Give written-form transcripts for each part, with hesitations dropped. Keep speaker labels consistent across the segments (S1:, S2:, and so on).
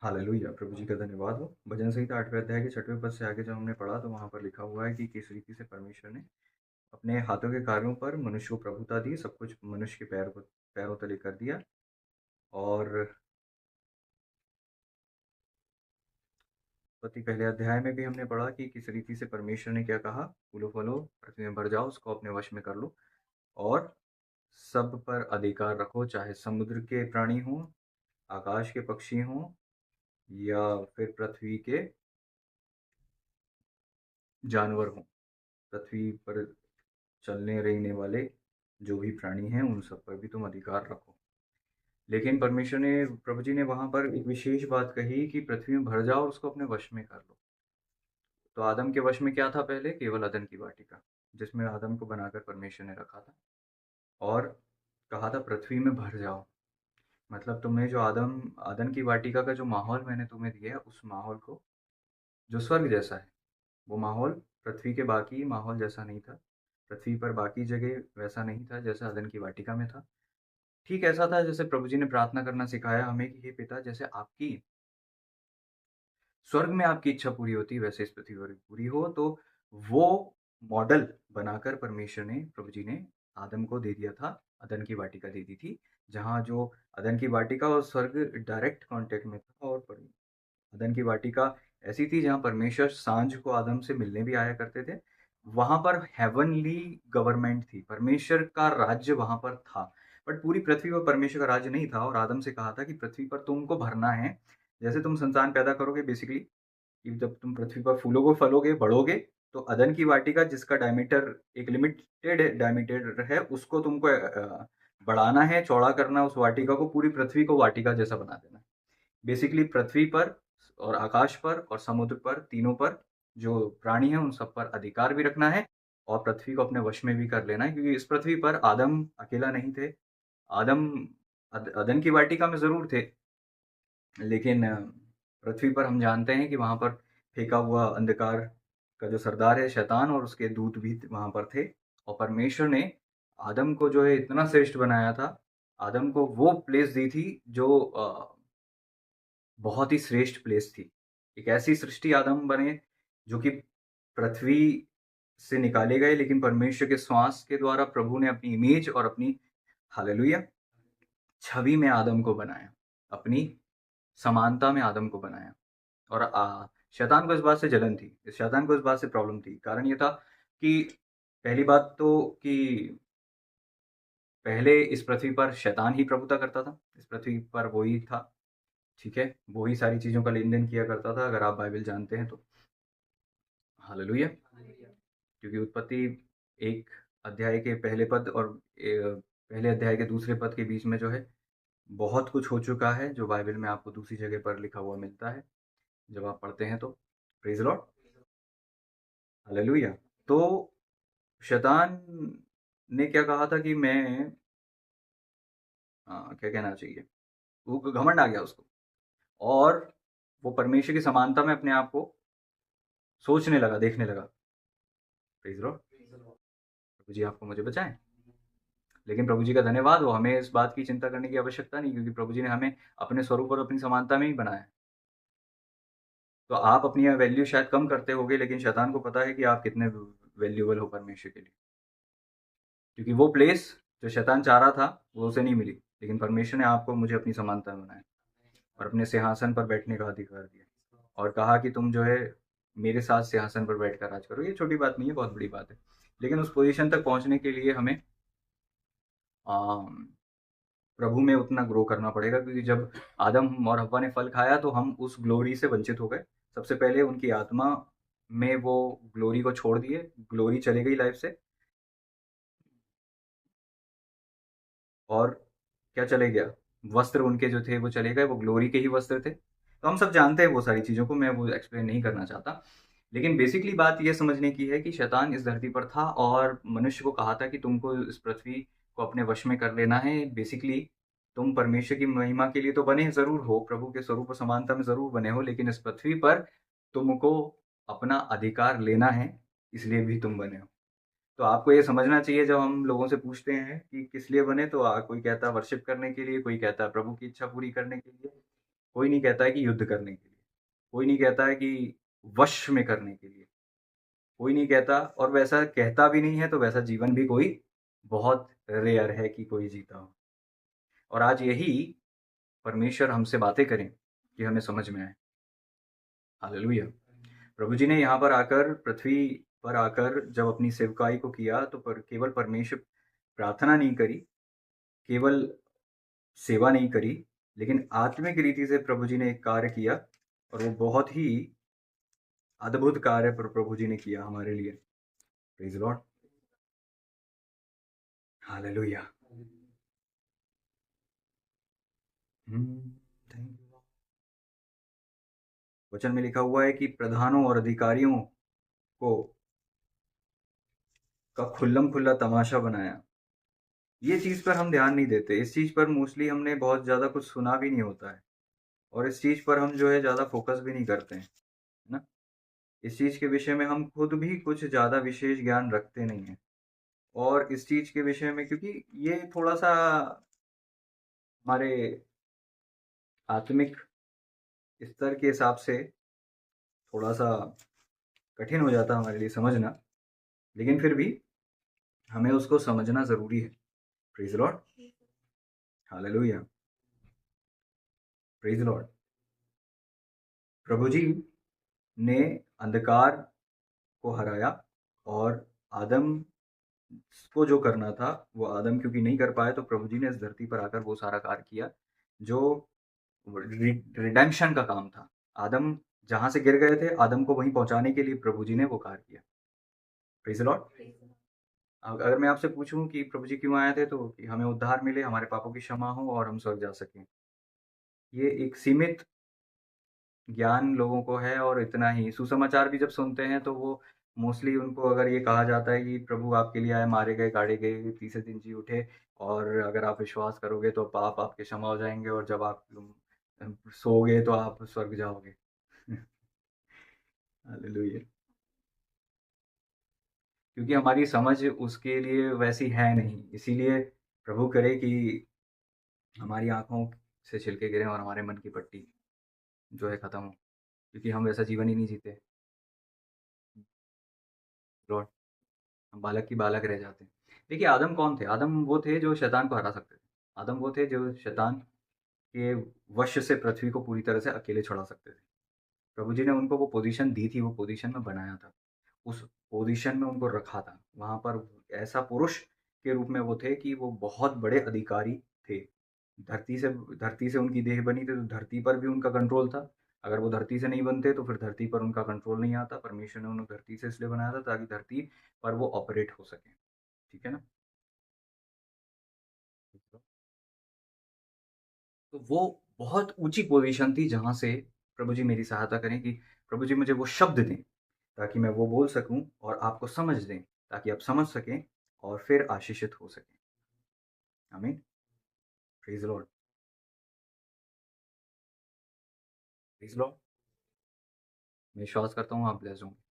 S1: Hallelujah! प्रभु जी का धन्यवाद हो। भजन संहिता 8वें अध्याय के 6वें पद से आगे जब हमने पढ़ा तो वहाँ पर लिखा हुआ है कि किस रीति से परमेश्वर ने अपने हाथों के कार्यों पर मनुष्य को प्रभुता दी, सब कुछ मनुष्य के पैरों तले कर दिया। और उत्पत्ति पहले अध्याय में भी हमने पढ़ा कि किस रीति से परमेश्वर ने क्या कहा, फूलो-फलो, पृथ्वी में भर जाओ, उसको अपने वश में कर लो और सब पर अधिकार रखो, चाहे समुद्र के प्राणी हों, आकाश के पक्षी हों या फिर पृथ्वी के जानवर हों। पृथ्वी पर चलने रेंगने वाले जो भी प्राणी हैं, उन सब पर भी तुम अधिकार रखो। लेकिन परमेश्वर ने प्रभु जी ने वहाँ पर एक विशेष बात कही कि पृथ्वी में भर जाओ और उसको अपने वश में कर लो। तो आदम के वश में क्या था पहले? केवल अदन की वाटिका, जिसमें आदम को बनाकर परमेश्वर ने रखा था और कहा था पृथ्वी में भर जाओ। मतलब तुम्हें जो अदन की वाटिका का जो माहौल मैंने तुम्हें दिया है, उस माहौल को जो स्वर्ग जैसा है, वो माहौल पृथ्वी के बाकी माहौल जैसा नहीं था। पृथ्वी पर बाकी जगह वैसा नहीं था जैसा अदन की वाटिका में था। ठीक ऐसा था जैसे प्रभु जी ने प्रार्थना करना सिखाया हमें कि हे पिता, जैसे आपकी स्वर्ग में आपकी इच्छा पूरी होती है वैसे इस पृथ्वी पर भी पूरी हो। तो वो मॉडल बनाकर परमेश्वर ने, प्रभु जी ने आदम को दे दिया था, अदन की वाटिका दे दी थी, जहाँ जो अदन की वाटिका और स्वर्ग डायरेक्ट कॉन्टैक्ट में था। और अदन की वाटिका ऐसी थी जहाँ परमेश्वर सांझ को आदम से मिलने भी आया करते थे। वहाँ पर हेवनली गवर्नमेंट थी, परमेश्वर का राज्य वहाँ पर था। बट पूरी पृथ्वी पर परमेश्वर का राज्य नहीं था और आदम से कहा था कि पृथ्वी पर तुमको भरना है। जैसे तुम संतान पैदा करोगे बेसिकली, कि जब तुम पृथ्वी पर फूलोगे, फलोगे, बढ़ोगे, तो अदन की वाटिका जिसका डायमीटर एक लिमिटेड डायमीटर है, उसको तुमको बढ़ाना है, चौड़ा करना है उस वाटिका को, पूरी पृथ्वी को वाटिका जैसा बना देना है। बेसिकली पृथ्वी पर और आकाश पर और समुद्र पर, तीनों पर जो प्राणी हैं उन सब पर अधिकार भी रखना है और पृथ्वी को अपने वश में भी कर लेना है, क्योंकि इस पृथ्वी पर आदम अकेला नहीं थे। आदम अदन की वाटिका में ज़रूर थे, लेकिन पृथ्वी पर हम जानते हैं कि वहाँ पर फेंका हुआ अंधकार का जो सरदार है शैतान और उसके दूत भी वहाँ पर थे। और परमेश्वर ने आदम को जो है इतना श्रेष्ठ बनाया था, आदम को वो प्लेस दी थी जो बहुत ही श्रेष्ठ प्लेस थी। एक ऐसी सृष्टि आदम बने जो कि पृथ्वी से निकाले गए, लेकिन परमेश्वर के श्वास के द्वारा प्रभु ने अपनी इमेज और अपनी, हालेलुया, छवि में आदम को बनाया, अपनी समानता में आदम को बनाया। और शैतान को इस बात से जलन थी, शैतान को इस बात से प्रॉब्लम थी। कारण ये था कि पहली बात तो कि पहले इस पृथ्वी पर शैतान ही प्रभुता करता था, इस पृथ्वी पर वो ही था, ठीक है? वो ही सारी चीज़ों का लेन-देन किया करता था, अगर आप बाइबल जानते हैं तो। हालेलुया! क्योंकि उत्पत्ति 1 अध्याय के पहले पद और पहले अध्याय के दूसरे पद के बीच में जो है, बहुत कुछ हो चुका है, जो बाइबल में आपको दूसरी जगह पर लिखा हुआ मिलता है, जब आप पढ़ते हैं तो। Praise the lord! हालेलुया! तो शैतान ने क्या कहा था कि मैं क्या कहना चाहिए, वो घमंड आ गया उसको और वो परमेश्वर की समानता में अपने आप को सोचने लगा, देखने लगा। Praise the lord! प्रभु जी आपको मुझे बचाएँ। लेकिन प्रभु जी का धन्यवाद हो, हमें इस बात की चिंता करने की आवश्यकता नहीं, क्योंकि प्रभु जी ने हमें अपने स्वरूप और अपनी समानता में ही बनाया है। तो आप अपनी वैल्यू शायद कम करते होगे, लेकिन शैतान को पता है कि आप कितने वैल्यूएबल हो परमेश्वर के लिए। क्योंकि वो प्लेस जो शैतान चाह रहा था, वो उसे नहीं मिली, लेकिन परमेश्वर ने आपको मुझे अपनी समानता में बनाया और अपने सिंहासन पर बैठने का अधिकार दिया और कहा कि तुम जो है मेरे साथ सिंहासन पर बैठकर राज करो। ये छोटी बात नहीं है, बहुत बड़ी बात है। लेकिन उस पोजीशन तक पहुंचने के लिए हमें अम, प्रभु में उतना ग्रो करना पड़ेगा, क्योंकि जब आदम और हव्वा ने फल खाया तो हम उस ग्लोरी से वंचित हो गए। सबसे पहले उनकी आत्मा में वो ग्लोरी को छोड़ दिए, ग्लोरी चली गई लाइफ से। और क्या चले गया? वस्त्र उनके जो थे वो चले गए, वो ग्लोरी के ही वस्त्र थे। तो हम सब जानते हैं वो सारी चीज़ों को, मैं वो एक्सप्लेन नहीं करना चाहता। लेकिन बेसिकली बात ये समझने की है कि शैतान इस धरती पर था और मनुष्य को कहा था कि तुमको इस पृथ्वी को अपने वश में कर लेना है। बेसिकली तुम परमेश्वर की महिमा के लिए तो बने ज़रूर हो, प्रभु के स्वरूप और समानता में ज़रूर बने हो, लेकिन इस पृथ्वी पर तुमको अपना अधिकार लेना है, इसलिए भी तुम बने हो। तो आपको ये समझना चाहिए, जब हम लोगों से पूछते हैं कि किस लिए बने, तो कोई कहता है वर्शिप करने के लिए, कोई कहता है प्रभु की इच्छा पूरी करने के लिए, कोई नहीं कहता है कि युद्ध करने के लिए, कोई नहीं कहता है कि वश में करने के लिए, कोई नहीं कहता, और वैसा कहता भी नहीं है तो वैसा जीवन भी कोई बहुत रेयर है कि कोई जीता हो। और आज यही परमेश्वर हमसे बातें करें कि हमें समझ में आए। हालेलुया। प्रभु जी ने यहाँ पर आकर, पृथ्वी पर आकर जब अपनी सेवकाई को किया तो केवल परमेश्वर प्रार्थना नहीं करी, केवल सेवा नहीं करी, लेकिन आत्मिक रीति से प्रभु जी ने एक कार्य किया, और वो बहुत ही अद्भुत कार्य प्रभु जी ने किया हमारे लिए। Praise Lord. Hallelujah. Thank you. वचन में लिखा हुआ है कि प्रधानों और अधिकारियों को का खुल्लम खुल्ला तमाशा बनाया। ये चीज़ पर हम ध्यान नहीं देते, इस चीज़ पर मोस्टली हमने बहुत ज़्यादा कुछ सुना भी नहीं होता है, और इस चीज़ पर हम जो है ज़्यादा फोकस भी नहीं करते हैं, है ना? इस चीज़ के विषय में हम खुद भी कुछ ज़्यादा विशेष ज्ञान रखते नहीं हैं, और इस चीज़ के विषय में, क्योंकि ये थोड़ा-सा हमारे आत्मिक स्तर के हिसाब से थोड़ा-सा कठिन हो जाता है हमारे लिए समझना, लेकिन फिर भी हमें उसको समझना ज़रूरी है। Praise lord. Hallelujah. Praise lord. प्रभु जी ने अंधकार को हराया, और आदम को जो करना था वो आदम क्योंकि नहीं कर पाया, तो प्रभु जी ने इस धरती पर आकर वो सारा कार्य किया जो रिडेम्पशन का काम था। आदम जहाँ से गिर गए थे, आदम को वहीं पहुँचाने के लिए प्रभु जी ने वो कार्य किया। Praise the Lord. अगर मैं आपसे पूछूँ कि प्रभु जी क्यों आए थे, तो कि हमें उद्धार मिले, हमारे पापों की क्षमा हो और हम स्वर्ग जा सकें। ये एक सीमित ज्ञान लोगों को है, और इतना ही। सुसमाचार भी जब सुनते हैं तो वो मोस्टली उनको अगर ये कहा जाता है कि प्रभु आपके लिए आए, मारे गए, गाड़े गए, तीसरे दिन जी उठे, और अगर आप विश्वास करोगे तो पाप आपके क्षमा हो जाएँगे, और जब आप सोओगे तो आप स्वर्ग जाओगे। हालेलुया। क्योंकि हमारी समझ उसके लिए वैसी है नहीं, इसीलिए प्रभु करे कि हमारी आँखों से छिलके गिरें और हमारे मन की पट्टी जो है खत्म हो, क्योंकि हम वैसा जीवन ही नहीं जीते। लॉर्ड, हम बालक की बालक रह जाते हैं। देखिए, आदम कौन थे? आदम वो थे जो शैतान को हरा सकते थे। आदम वो थे जो शैतान के वश से पृथ्वी को पूरी तरह से अकेले छुड़ा सकते थे। प्रभु जी ने उनको वो पोज़ीशन दी थी, वो पोज़ीशन में बनाया था। उस पोज़ीशन में उनको रखा था। वहाँ पर ऐसा पुरुष के रूप में वो थे कि वो बहुत बड़े अधिकारी थे। धरती से उनकी देह बनी थी, तो धरती पर भी उनका कंट्रोल था। अगर वो धरती से नहीं बनते तो फिर धरती पर उनका कंट्रोल नहीं आता। परमेश्वर ने उन्हें धरती से इसलिए बनाया था ताकि धरती पर वो ऑपरेट हो सकें। ठीक है ना? तो वो बहुत ऊँची पोज़ीशन थी जहाँ से प्रभु जी मेरी सहायता करें कि प्रभु जी मुझे वो शब्द दें, ताकि मैं वो बोल सकूँ और आपको समझ दें, ताकि आप समझ सकें और फिर आशीषित हो सकें। आमीन। Praise the Lord. Praise the Lord. मैं विश्वास करता हूँ आप ब्लेस्ड होंगे,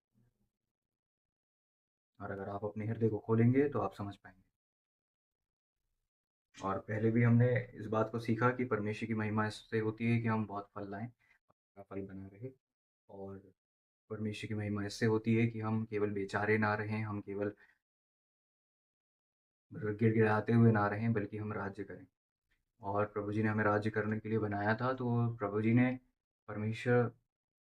S1: और अगर आप अपने हृदय को खोलेंगे तो आप समझ पाएँगे। और पहले भी हमने इस बात को सीखा कि परमेश्वर की महिमा इससे होती है कि हम बहुत फल लाएँ, का फल बना रहे, और परमेश्वर की महिमा इससे होती है कि हम केवल बेचारे ना रहें, हम केवल गिड़गिड़ाते हुए ना रहें, बल्कि हम राज्य करें। और प्रभु जी ने हमें राज्य करने के लिए बनाया था, तो प्रभु जी ने परमेश्वर,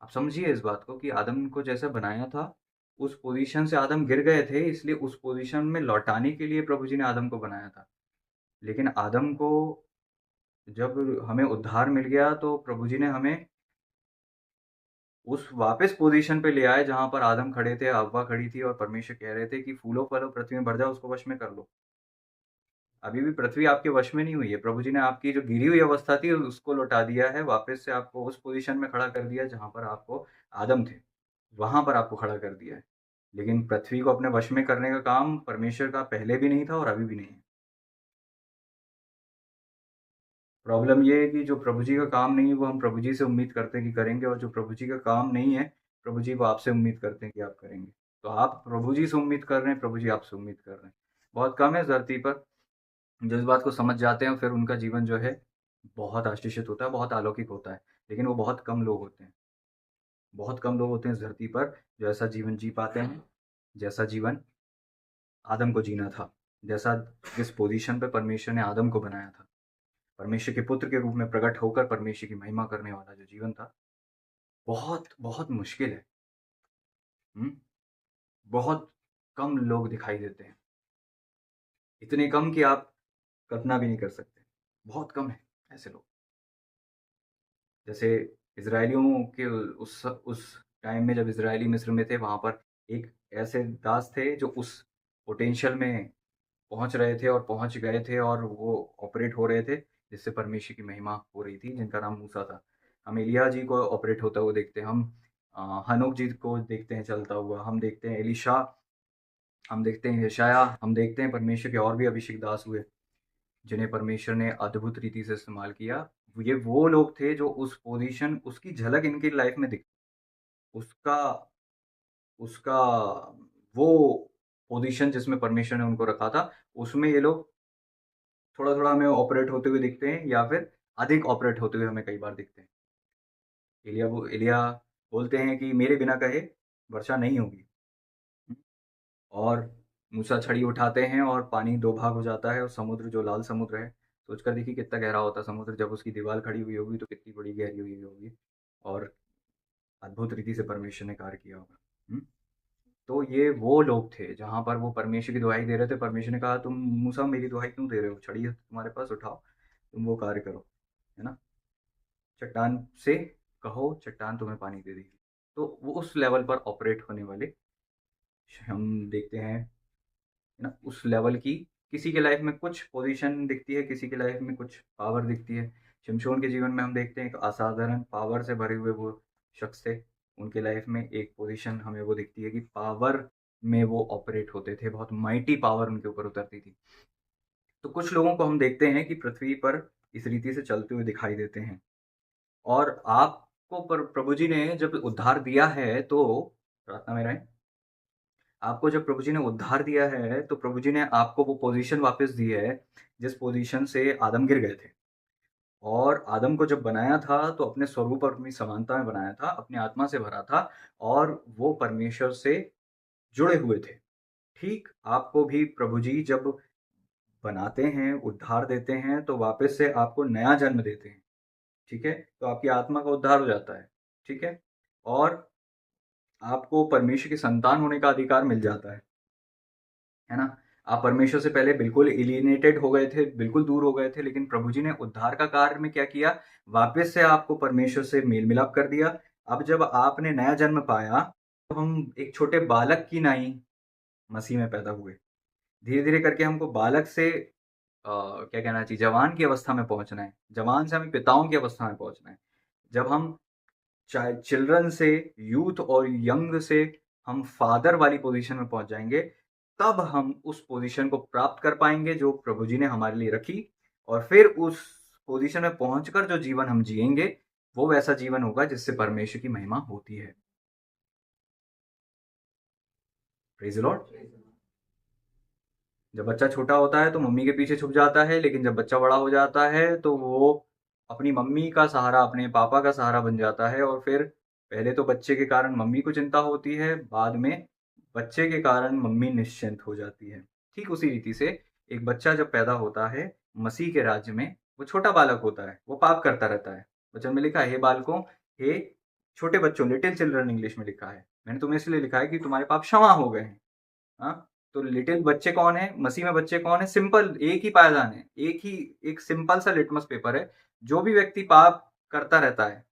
S1: आप समझिए इस बात को कि आदम को जैसा बनाया था, उस पोज़ीशन से आदम गिर गए थे, इसलिए उस पोज़ीशन में लौटाने के लिए प्रभु जी ने आदम को बनाया था। लेकिन आदम को जब हमें उद्धार मिल गया, तो प्रभु जी ने हमें उस वापस पोज़ीशन पे ले आए जहाँ पर आदम खड़े थे, हव्वा खड़ी थी, और परमेश्वर कह रहे थे कि फूलो फलो पृथ्वी में भर जाओ, उसको वश में कर लो। अभी भी पृथ्वी आपके वश में नहीं हुई है। प्रभु जी ने आपकी जो गिरी हुई अवस्था थी उसको लौटा दिया है, वापस से आपको उस पोज़ीशन में खड़ा कर दिया जहाँ पर आपको आदम थे, वहाँ पर आपको खड़ा कर दिया है। लेकिन पृथ्वी को अपने वश में करने का काम परमेश्वर का पहले भी नहीं था और अभी भी नहीं है। प्रॉब्लम ये है कि जो प्रभु जी का काम नहीं है, वो हम प्रभु जी से उम्मीद करते हैं कि करेंगे, और जो प्रभु जी का काम नहीं है, प्रभु जी वो आपसे उम्मीद करते हैं कि आप करेंगे। तो आप प्रभु जी से उम्मीद कर रहे हैं, प्रभु जी आपसे उम्मीद कर रहे हैं। बहुत कम है इस धरती पर जो इस बात को समझ जाते हैं, फिर उनका जीवन जो है बहुत आशीषित होता है, बहुत अलौकिक होता है। लेकिन वो बहुत कम लोग होते हैं। बहुत कम लोग होते हैं इस धरती पर जो ऐसा जीवन जी पाते हैं, जैसा जीवन आदम को जीना था। जैसा जिस पोज़ीशन पे परमेश्वर ने आदम को बनाया था। परमेश्वर के पुत्र के रूप में प्रकट होकर परमेश्वर की महिमा करने वाला जो जीवन था, बहुत, बहुत मुश्किल है। हुँ? बहुत कम लोग दिखाई देते हैं। इतने कम कि आप कल्पना भी नहीं कर सकते। बहुत कम हैं ऐसे लोग। जैसे इज़राइलियों के उस टाइम में जब इज़राइली मिस्र में थे, वहाँ पर एक ऐसे दास थे जो उस पोटेंशियल में पहुँच रहे थे और पहुँच गए थे और वो ऑपरेट हो रहे थे, जिससे परमेश्वर की महिमा हो रही थी, जिनका नाम मूसा था। हम एलिय्याह जी को ऑपरेट होता हुआ देखते हैं, हम हनोक जी को देखते हैं चलता हुआ, हम देखते हैं एलीशा, हम देखते हैं यशायाह, हम देखते हैं परमेश्वर के और भी अभिषिक्त दास हुए, जिन्हें परमेश्वर ने अद्भुत रीति से इस्तेमाल किया। ये वो लोग थे जो उस पोज़ीशन उसकी झलक इनकी लाइफ़ में दिखी। उसका उसका वो पोज़ीशन जिसमें परमेश्वर ने उनको रखा था, उसमें ये लोग थोड़ा-थोड़ा हमें ऑपरेट होते हुए दिखते हैं या फिर अधिक ऑपरेट होते हुए हमें कई बार दिखते हैं। एलिय्याह बोलते हैं कि मेरे बिना कहे वर्षा नहीं होगी। हुँ, और मूसा छड़ी उठाते हैं और पानी 2 भाग हो जाता है और समुद्र जो लाल समुद्र है, सोचकर देखिए कितना गहरा होता है समुद्र, जब उसकी दीवार खड़ी हुई होगी तो कितनी बड़ी गहरी हुई होगी और अद्भुत रीति से परमेश्वर ने कार्य किया होगा। हुँ? तो ये वो लोग थे जहाँ पर वो परमेश्वर की दुहाई दे रहे थे, परमेश्वर ने कहा तुम मूसा मेरी दुहाई क्यों दे रहे हो? छड़ी है तुम्हारे पास उठाओ, तुम वो कार्य करो, है ना? चट्टान से कहो चट्टान तुम्हें पानी दे देगी। तो वो उस लेवल पर ऑपरेट होने वाले हम देखते हैं, है ना? उस लेवल की किसी के लाइफ में कुछ पोज़ीशन दिखती है, किसी के लाइफ में कुछ पावर दिखती है। शिमशोन के जीवन में हम देखते हैं एक असाधारण पावर से भरे हुए वो शख्स थे। उनके लाइफ में एक पोज़ीशन हमें वो दिखती है कि पावर में वो ऑपरेट होते थे, बहुत माइटी पावर उनके ऊपर उतरती थी। तो कुछ लोगों को हम देखते हैं कि पृथ्वी पर इस रीति से चलते हुए दिखाई देते हैं और आपको पर प्रभु जी ने जब उद्धार दिया है तो प्रार्थना में रहें। आपको जब प्रभु जी ने उद्धार दिया है, तो प्रभु जी ने आपको वो पोज़ीशन वापस दी है, जिस पोज़ीशन से आदम गिर गए थे। और आदम को जब बनाया था, तो अपने स्वरूप और अपनी समानता में बनाया था, अपनी आत्मा से भरा था और वो परमेश्वर से जुड़े हुए थे। ठीक आपको भी प्रभु जी जब बनाते हैं, उद्धार देते हैं, तो वापस से आपको नया जन्म देते हैं। ठीक है? तो आपकी आत्मा का उद्धार हो जाता है। ठीक है? और आपको परमेश्वर की संतान होने का अधिकार मिल जाता है ना? आप परमेश्वर से पहले बिल्कुल एलियनेटेड हो गए थे, बिल्कुल दूर हो गए थे, लेकिन प्रभु जी ने उद्धार का कार्य में क्या किया? वापस से आपको परमेश्वर से मेल-मिलाप कर दिया। अब जब आपने नया जन्म पाया, तो हम एक छोटे बालक की नाई मसीह में पैदा हुए। धीरे-धीरे करके हमको बालक से क्या कहना चाहिए, जवान की अवस्था में पहुँचना है। जवान से हमें पिताओं की अवस्था में पहुँचना है। जब हम चाहे चिल्ड्रन से, यूथ और यंग से हम फादर वाली पोजीशन में पहुंच जाएंगे, तब हम उस पोजीशन को प्राप्त कर पाएंगे जो प्रभु जी ने हमारे लिए रखी और फिर उस पोजीशन में पहुंचकर जो जीवन हम जिएंगे वो वैसा जीवन होगा जिससे परमेश्वर की महिमा होती है। Praise the Lord. जब बच्चा छोटा होता है तो मम्मी के पीछे छुप जाता है, लेकिन जब बच्चा बड़ा हो जाता है तो वो अपनी मम्मी का सहारा, अपने पापा का सहारा बन जाता है और फिर पहले तो बच्चे के कारण मम्मी को चिंता होती है, बाद में बच्चे के कारण मम्मी निश्चिंत हो जाती है। ठीक उसी रीति से एक बच्चा जब पैदा होता है मसीह के राज्य में, वो छोटा बालक होता है, वो पाप करता रहता है। वचन में लिखा है, हे बालकों, हे छोटे बच्चों, लिटिल चिल्ड्रन इंग्लिश में लिखा है। मैंने तुम्हें इसलिए लिखा है कि तुम्हारे पाप क्षमा हो गए हैं। हाँ, तो लिटिल बच्चे कौन है? मसीह में बच्चे कौन है? सिंपल एक ही पायदान है, एक ही एक सिंपल सा लिटमस पेपर है। जो भी व्यक्ति पाप करता रहता है,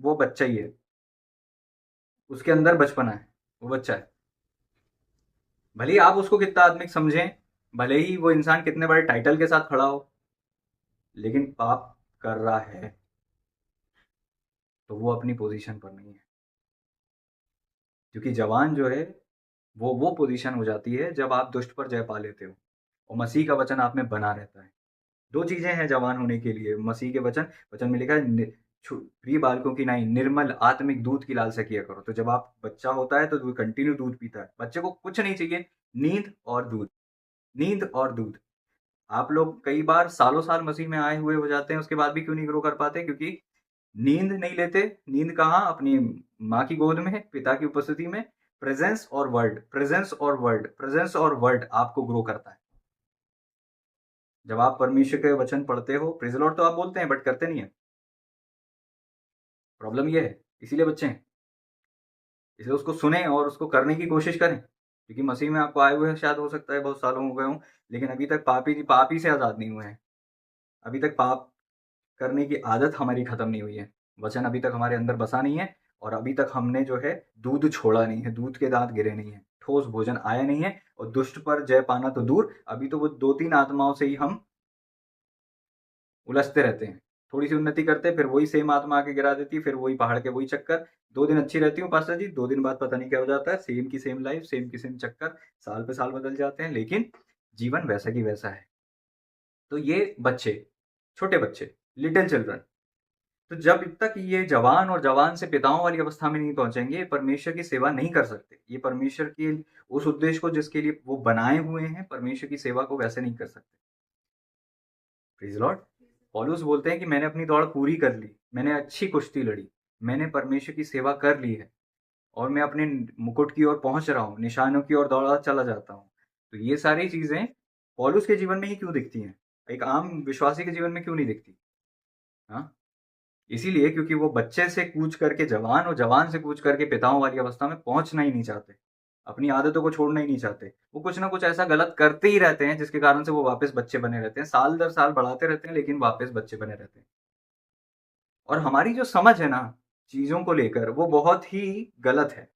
S1: वो बच्चा ही है। उसके अंदर बचपना है, वो बच्चा है। भले ही आप उसको कितना आत्मिक समझें, भले ही वो इंसान कितने बड़े टाइटल के साथ खड़ा हो, लेकिन पाप कर रहा है, तो वो अपनी पोजीशन पर नहीं है। क्योंकि जवान जो है, वो पोजीशन हो जाती है जब आप दुष्ट पर जय पा लेते हो और मसीह का वचन आप में बना रहता है। 2 चीज़ें हैं जवान होने के लिए, मसीह के वचन, वचन में लिखा है प्रिय बालकों की नाई निर्मल आत्मिक दूध की लालसा किया करो। तो जब आप बच्चा होता है तो वो कंटिन्यू दूध पीता है। बच्चे को कुछ नहीं चाहिए, नींद और दूध, नींद और दूध। आप लोग कई बार सालों-साल मसीह में आए हुए हो जाते हैं, उसके बाद भी क्यों नहीं ग्रो कर पाते? क्योंकि नींद नहीं लेते। नींद कहाँ? अपनी माँ की गोद में, पिता की उपस्थिति में। प्रेजेंस और वर्ड, प्रेजेंस और वर्ड, प्रेजेंस और वर्ड आपको ग्रो करता है। जब आप परमेश्वर के वचन पढ़ते हो, प्रेज़ द लॉर्ड तो आप बोलते हैं बट करते नहीं है। प्रॉब्लम ये है, इसीलिए बच्चे हैं। इसलिए उसको सुने और उसको करने की कोशिश करें, क्योंकि मसीह में आपको आए हुए शायद हो सकता है बहुत सालों हो गए हों, लेकिन अभी तक पाप ही से आज़ाद नहीं हुए हैं। अभी तक पाप करने की आदत हमारी खत्म नहीं हुई है। वचन अभी तक हमारे अंदर बसा नहीं है और अभी तक हमने जो है दूध छोड़ा नहीं है, दूध के दांत गिरे नहीं है, ठोस भोजन आया नहीं है। और दुष्ट पर जय पाना तो दूर, अभी तो वो 2-3 आत्माओं से ही हम उलझते रहते हैं। थोड़ी-सी उन्नति करते हैं, फिर वही सेम आत्मा आके गिरा देती है, फिर वही पहाड़ के वही चक्कर। 2 दिन अच्छी रहती हूँ पास्टर जी, 2 दिन बाद पता नहीं क्या हो जाता है, सेम की सेम लाइफ, सेम की सेम चक्कर, साल पे साल बदल जाते हैं, लेकिन जीवन वैसा की वैसा है। तो ये बच्चे, छोटे बच्चे, लिटिल चिल्ड्रन, तो जब तक ये जवान और जवान से पिताओं वाली अवस्था में नहीं पहुंचेंगे, ये परमेश्वर की सेवा नहीं कर सकते। ये परमेश्वर के उस उद्देश्य को जिसके लिए वो बनाए हुए हैं, परमेश्वर की सेवा को वैसे नहीं कर सकते। Praise Lord. पौलुस बोलते हैं कि मैंने अपनी दौड़ पूरी कर ली, मैंने अच्छी कुश्ती लड़ी, मैंने परमेश्वर की सेवा कर ली है और मैं अपने मुकुट की ओर पहुंच रहा हूँ, निशानों की ओर दौड़ा चला जाता हूँ। तो ये सारी चीजें पौलुस के जीवन में ही क्यों दिखती हैं? एक आम विश्वासी के जीवन में क्यों नहीं दिखती? हाँ, इसीलिए क्योंकि वो बच्चे से कूच करके जवान और जवान से कूच करके पिताओं वाली अवस्था में पहुंचना ही नहीं चाहते। अपनी आदतों को छोड़ना ही नहीं चाहते। वो कुछ ना कुछ ऐसा गलत करते ही रहते हैं जिसके कारण से वो वापस बच्चे बने रहते हैं। साल दर साल बढ़ाते रहते हैं लेकिन वापस बच्चे बने रहते हैं। और हमारी जो समझ है ना चीज़ों को लेकर, वो बहुत ही गलत है।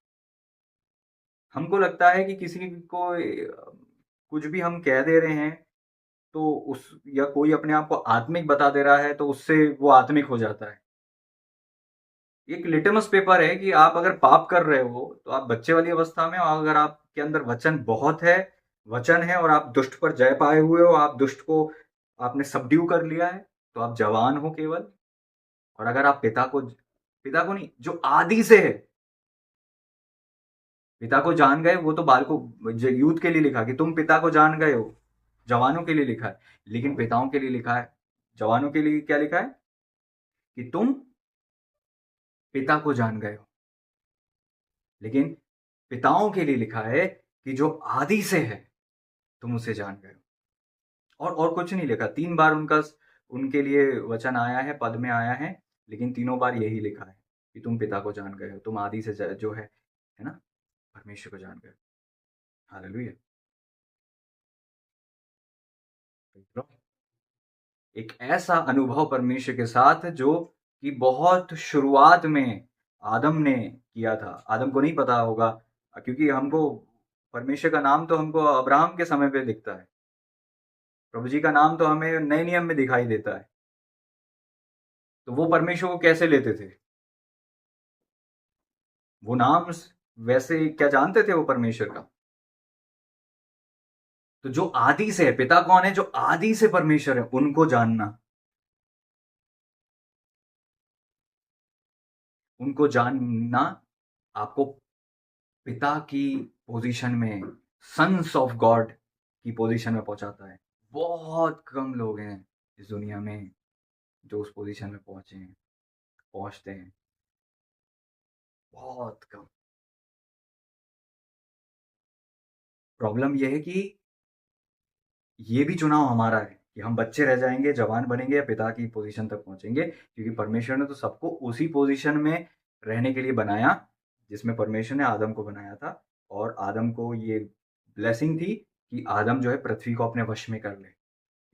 S1: हमको लगता है कि किसी को कुछ भी हम कह दे रहे हैं तो उस या कोई अपने आप को आत्मिक बता दे रहा है तो उससे वो आत्मिक हो जाता है। एक लिटमस पेपर है कि आप अगर पाप कर रहे हो तो आप बच्चे वाली अवस्था में, और अगर आपके अंदर वचन बहुत है, वचन है और आप दुष्ट पर जय पाए हुए हो, आप दुष्ट को आपने सबड्यू कर लिया है, तो आप जवान हो केवल। और अगर आप पिता को नहीं, जो आदि से है, पिता को जान गए, वो तो बालकों यूथ के लिए लिखा कि तुम पिता को जान गए हो, जवानों के लिए लिखा है। लेकिन पिताओं के लिए लिखा है, जवानों के लिए क्या लिखा है? कि तुम पिता को जान गए हो। लेकिन पिताओं के लिए लिखा है कि जो आदि से है तुम उसे जान गए हो। और कुछ नहीं लिखा। 3 बार उनके लिए वचन आया है, पद में आया है, लेकिन तीनों बार यही लिखा है कि तुम पिता को जान गए हो, तुम आदि से जो है ना, परमेश्वर को जान गए हो। हालेलुया। एक ऐसा अनुभव परमेश्वर के साथ जो कि बहुत शुरुआत में आदम ने किया था। आदम को नहीं पता होगा, क्योंकि हमको परमेश्वर का नाम तो हमको अब्राहम के समय पे दिखता है। प्रभु जी का नाम तो हमें नए नियम में दिखाई देता है। तो वो परमेश्वर को कैसे लेते थे? वो नाम वैसे क्या जानते थे वो परमेश्वर का? तो जो आदि से है, पिता कौन है? जो आदि से परमेश्वर है, उनको जानना, उनको जानना आपको पिता की पोजीशन में, सन्स ऑफ गॉड की पोजीशन में पहुंचाता है। बहुत कम लोग हैं इस दुनिया में जो उस पोजीशन में पहुंचते हैं, बहुत कम। प्रॉब्लम यह है कि ये भी चुनाव हमारा है कि हम बच्चे रह जाएंगे, जवान बनेंगे या पिता की पोजीशन तक पहुंचेंगे, क्योंकि परमेश्वर ने तो सबको उसी पोजीशन में रहने के लिए बनाया जिसमें परमेश्वर ने आदम को बनाया था। और आदम को ये ब्लेसिंग थी कि आदम जो है पृथ्वी को अपने वश में कर ले।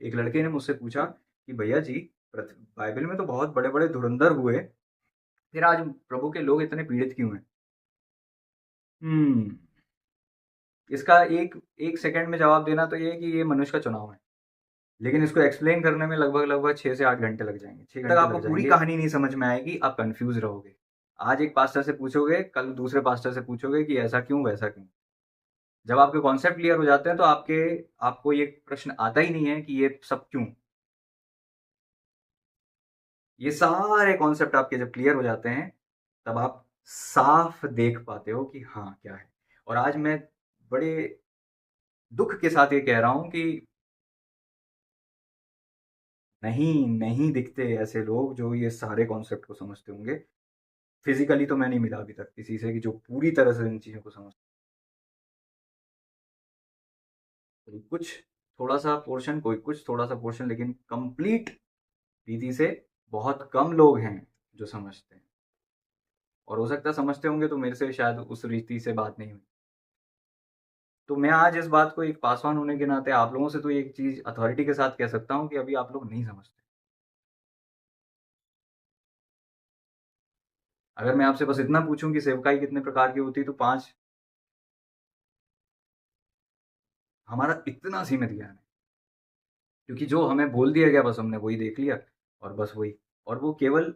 S1: एक लड़के ने मुझसे पूछा कि भैया जी, बाइबल में तो बहुत बड़े बड़े धुरंधर हुए, फिर आज प्रभु के लोग इतने पीड़ित क्यों हैं? हम्म इसका एक एक सेकंड में जवाब देना तो ये है कि ये मनुष्य का चुनाव है, लेकिन इसको एक्सप्लेन करने में लगभग लगभग 6 से 8 घंटे लग जाएंगे। 6 घंटे तक आपको पूरी कहानी नहीं समझ में आएगी, आप कंफ्यूज रहोगे। आज एक पास्टर से पूछोगे, कल दूसरे पास्टर से पूछोगे कि ऐसा क्यों वैसा क्यों। जब आपके कॉन्सेप्ट क्लियर हो जाते हैं तो आपको ये प्रश्न आता ही नहीं है कि ये सब क्यों। ये सारे कॉन्सेप्ट आपके जब क्लियर हो जाते हैं तब आप साफ देख पाते हो कि हाँ क्या है। और आज मैं बड़े दुख के साथ ये कह रहा हूं कि नहीं दिखते ऐसे लोग जो ये सारे कॉन्सेप्ट को समझते होंगे। फिज़िकली तो मैं नहीं मिला अभी तक किसी से कि जो पूरी तरह से इन चीज़ों को समझ, कोई कुछ थोड़ा-सा पोर्शन, कोई कुछ थोड़ा-सा पोर्शन, लेकिन कंप्लीट रीति से बहुत कम लोग हैं जो समझते हैं। और हो सकता है समझते होंगे तो मेरे से शायद उस रीति से बात नहीं हुई। तो मैं आज इस बात को एक पासवान होने के नाते आप लोगों से तो एक चीज़ अथॉरिटी के साथ कह सकता हूँ कि अभी आप लोग नहीं समझते। अगर मैं आपसे बस इतना पूछूँ कि सेवकाई कितने प्रकार की होती है तो 5, हमारा इतना सीमित ज्ञान है। क्योंकि जो हमें बोल दिया गया बस हमने वही देख लिया और बस वही, और वो केवल,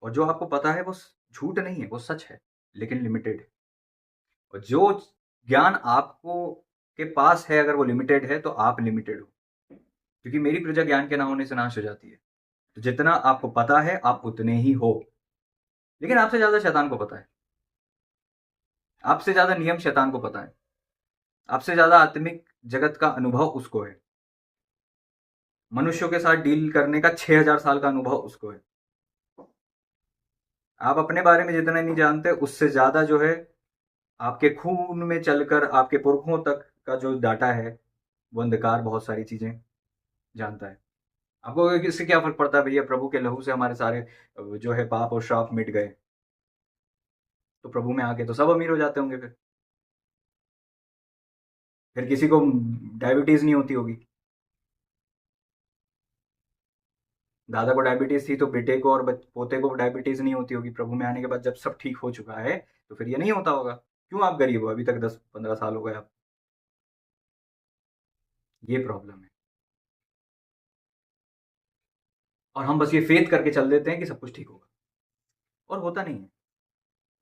S1: और जो आपको पता है वो झूठ नहीं है, वो सच है, लेकिन लिमिटेड है। और जो ज्ञान आपको के पास है अगर वो लिमिटेड है तो आप लिमिटेड हो, क्योंकि मेरी प्रजा ज्ञान के ना होने से नाश हो जाती है। तो जितना आपको पता है आप उतने ही हो, लेकिन आपसे ज्यादा शैतान को पता है, आपसे ज्यादा नियम शैतान को पता है, आपसे ज्यादा आत्मिक जगत का अनुभव उसको है, मनुष्यों के साथ डील करने का 6000 साल का अनुभव उसको है। आप अपने बारे में जितना नहीं जानते उससे ज्यादा जो है आपके खून में चलकर आपके पुरखों तक का जो डाटा है वो अंधकार बहुत सारी चीजें जानता है। आपको इससे क्या फर्क पड़ता है भैया, प्रभु के लहू से हमारे सारे जो है पाप और श्राप मिट गए, तो प्रभु में आके तो सब अमीर हो जाते होंगे। फिर किसी को डायबिटीज नहीं होती होगी। दादा को डायबिटीज थी तो बेटे को और पोते को डायबिटीज नहीं होती होगी। प्रभु में आने के बाद जब सब ठीक हो चुका है तो फिर ये नहीं होता होगा। क्यों आप गरीब हो, अभी तक 10-15 साल हो गए आप, ये प्रॉब्लम है। और हम बस ये फेथ करके चल देते हैं कि सब कुछ ठीक होगा, और होता नहीं है,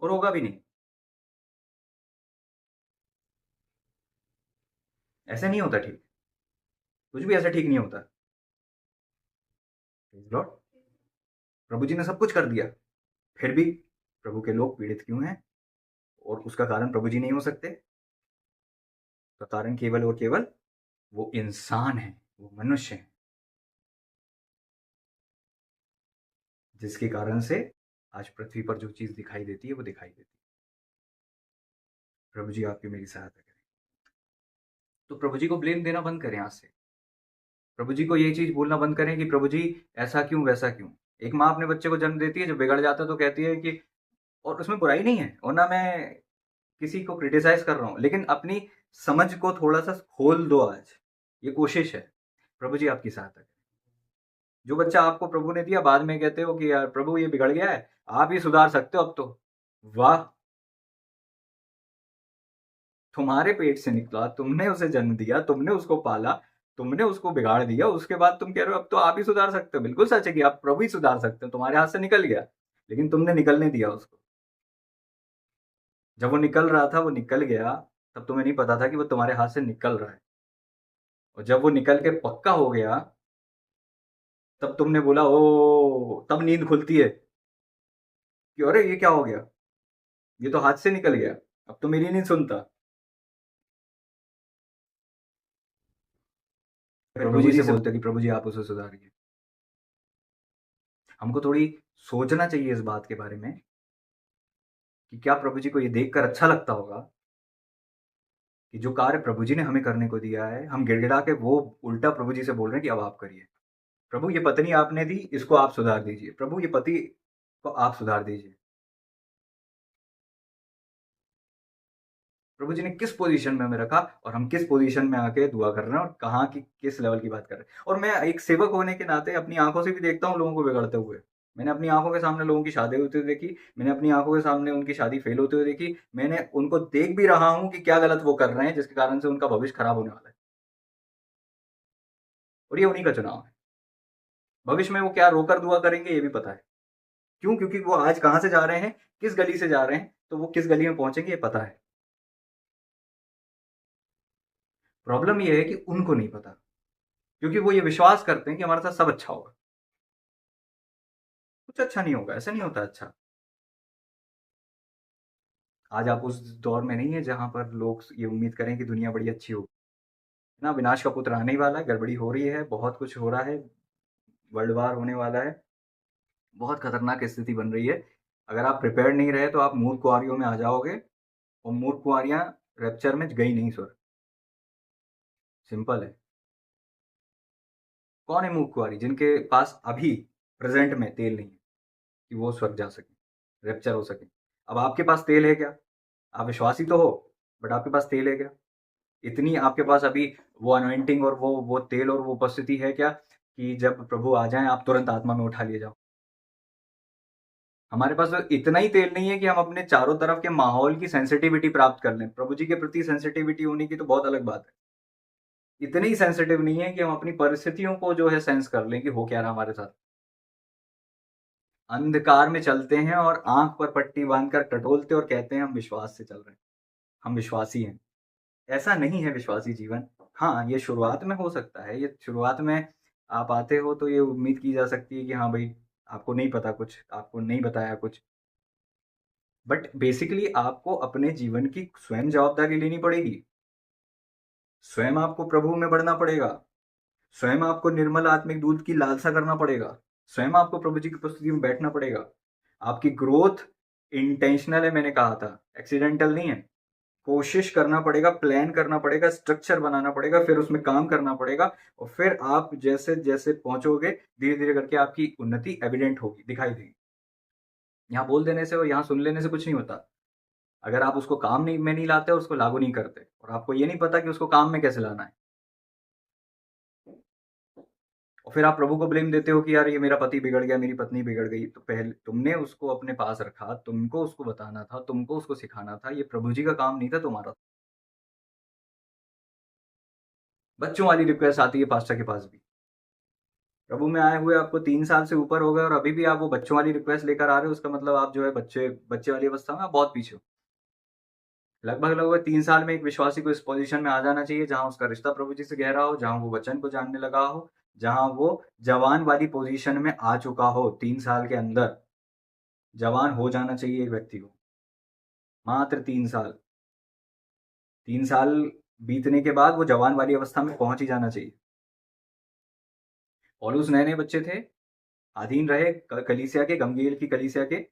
S1: और होगा भी नहीं। ऐसे नहीं होता ठीक, कुछ भी ऐसा ठीक नहीं होता। Praise the Lord। प्रभु जी ने सब कुछ कर दिया, फिर भी प्रभु के लोग पीड़ित क्यों हैं? और उसका कारण प्रभु जी नहीं हो सकते। उसका कारण केवल और केवल वो इंसान है, वो मनुष्य है, जिसके कारण से आज पृथ्वी पर जो चीज दिखाई देती है वो दिखाई देती है। प्रभु जी आपकी मेरी सहायता करें। तो प्रभु जी को ब्लेम देना बंद करें आज से। प्रभु जी को ये चीज बोलना बंद करें कि प्रभु जी ऐसा क्यों वैसा क्यों। एक माँ अपने बच्चे को जन्म देती है, जब बिगड़ जाता है तो कहती है कि, और उसमें बुराई नहीं है और ना मैं किसी को क्रिटिसाइज कर रहा हूँ, लेकिन अपनी समझ को थोड़ा सा खोल दो आज, ये कोशिश है। प्रभु जी आपकी सहायता करें। जो बच्चा आपको प्रभु ने दिया, बाद में कहते हो कि यार प्रभु ये बिगड़ गया है, आप ही सुधार सकते हो अब तो। वाह, तुम्हारे पेट से निकला, तुमने उसे जन्म दिया, तुमने उसको पाला, तुमने उसको बिगाड़ दिया, उसके बाद तुम कह रहे हो अब तो आप ही सुधार सकते हो। बिल्कुल सच है कि आप प्रभु ही सुधार सकते हो, तुम्हारे हाथ से निकल गया, लेकिन तुमने निकलने दिया उसको। जब वो निकल रहा था, वो निकल गया, तब तुम्हें नहीं पता था कि वो तुम्हारे हाथ से निकल रहा है। और जब वो निकल के पक्का हो गया, तब तुमने बोला ओ, तब नींद खुलती है कि अरे ये क्या हो गया, ये तो हाथ से निकल गया, अब तो मेरी नहीं सुनता। फिर प्रभु जी से बोलते कि प्रभु जी आप उसे सुधारिए। हमको थोड़ी सोचना चाहिए इस बात के बारे में कि क्या प्रभु जी को ये देखकर अच्छा लगता होगा कि जो कार्य प्रभु जी ने हमें करने को दिया है, हम गिड़गिड़ा के वो उल्टा प्रभु जी से बोल रहे हैं कि अब आप करिए। प्रभु ये पत्नी आपने दी, इसको आप सुधार दीजिए। प्रभु ये पति को आप सुधार दीजिए। प्रभु जी ने किस पोजीशन में हमें रखा और हम किस पोजीशन में आके दुआ कर रहे हैं और कहाँ की किस लेवल की बात कर रहे हैं। और मैं एक सेवक होने के नाते अपनी आंखों से भी देखता हूँ लोगों को बिगड़ते हुए। मैंने अपनी आंखों के सामने लोगों की शादी होते हुए देखी, मैंने अपनी आंखों के सामने उनकी शादी फेल होते हुए देखी, मैंने उनको देख भी रहा हूँ कि क्या गलत वो कर रहे हैं जिसके कारण से उनका भविष्य खराब होने वाला है, और ये उन्हीं का चुनाव है। भविष्य में वो क्या रोकर दुआ करेंगे ये भी पता है। क्यों? क्योंकि वो आज कहाँ से जा रहे हैं, किस गली से जा रहे हैं, तो वो किस गली में पहुंचेंगे ये पता है। प्रॉब्लम ये है कि उनको नहीं पता, क्योंकि वो ये विश्वास करते हैं कि हमारे साथ सब अच्छा होगा। कुछ अच्छा नहीं होगा, ऐसा नहीं होता अच्छा। आज आप उस दौर में नहीं है जहां पर लोग ये उम्मीद करें कि दुनिया बड़ी अच्छी होगी। ना, विनाश का पुत्र आने ही वाला है, गड़बड़ी हो रही है, बहुत कुछ हो रहा है, वर्ल्ड वार होने वाला है, बहुत खतरनाक स्थिति बन रही है। अगर आप प्रिपेयर नहीं रहे तो आप मूर्ख कुंवारियों में आ जाओगे, और मूर्ख कुंवारियां रैप्चर में गई नहीं सर, सिंपल है। कौन है मूर्ख कुंवारी? जिनके पास अभी प्रेजेंट में तेल नहीं है कि वो स्वर्ग जा सके, रैप्चर हो सके। अब आपके पास तेल है क्या? आप विश्वासी तो हो, बट आपके पास तेल है क्या? इतनी आपके पास अभी वो अनॉइंटिंग और वो तेल और वो उपस्थिति है क्या कि जब प्रभु आ जाएं आप तुरंत आत्मा में उठा लिए जाओ? हमारे पास तो इतना ही तेल नहीं है कि हम अपने चारों तरफ के माहौल की सेंसिटिविटी प्राप्त कर लें। प्रभु जी के प्रति सेंसिटिविटी होने की तो बहुत अलग बात है। इतने ही सेंसिटिव नहीं है कि हम अपनी परिस्थितियों को जो है सेंस कर लें कि हो क्या रहा हमारे साथ। अंधकार में चलते हैं और आंख पर पट्टी बांधकर टटोलते और कहते हैं हम विश्वास से चल रहे हैं, हम विश्वासी हैं। ऐसा नहीं है विश्वासी जीवन। हाँ, ये शुरुआत में हो सकता है, ये शुरुआत में आप आते हो तो ये उम्मीद की जा सकती है कि हाँ भाई, आपको नहीं पता कुछ, आपको नहीं बताया कुछ। बट बेसिकली आपको अपने जीवन की स्वयं जवाबदारी लेनी पड़ेगी। स्वयं आपको प्रभु में बढ़ना पड़ेगा। स्वयं आपको निर्मल आत्मिक दूध की लालसा करना पड़ेगा। स्वयं आपको प्रभु जी की उपस्थिति में बैठना पड़ेगा। आपकी ग्रोथ इंटेंशनल है, मैंने कहा था, एक्सीडेंटल नहीं है। कोशिश करना पड़ेगा, प्लान करना पड़ेगा, स्ट्रक्चर बनाना पड़ेगा, फिर उसमें काम करना पड़ेगा, और फिर आप जैसे जैसे पहुंचोगे धीरे धीरे करके आपकी उन्नति एविडेंट होगी, दिखाई देगी। यहाँ बोल देने से और यहाँ सुन लेने से कुछ नहीं होता। अगर आप उसको काम नहीं में नहीं लाते और उसको लागू नहीं करते, और आपको ये नहीं पता कि उसको काम में कैसे लाना है, और फिर आप प्रभु को ब्लेम देते हो कि यार ये मेरा पति बिगड़ गया, मेरी पत्नी बिगड़ गई, तो पहले तुमने उसको अपने पास रखा, तुमको उसको बताना था, तुमको उसको सिखाना था। ये प्रभु जी का काम नहीं था, तुम्हारा। बच्चों वाली रिक्वेस्ट आती है पास्टर के पास भी। प्रभु में आए हुए आपको 3 साल से ऊपर हो गए और अभी भी आप वो बच्चों वाली रिक्वेस्ट लेकर आ रहे हो, उसका मतलब आप जो है बच्चे बच्चे वाली अवस्था में आप बहुत पीछे हो। लगभग लगभग 3 साल में एक विश्वासी को इस पोजीशन में आ जाना चाहिए जहां उसका रिश्ता प्रभु जी से गहरा हो, जहां वो वचन को जानने लगा हो, जहां वो जवान वाली पोजीशन में आ चुका हो। 3 साल के अंदर जवान हो जाना चाहिए एक व्यक्ति को, मात्र 3 साल। 3 साल बीतने के बाद वो जवान वाली अवस्था में पहुंच ही जाना चाहिए। पौलुस नए नए बच्चे थे, अधीन रहे कलीसिया के, गमलीएल की कलीसिया के,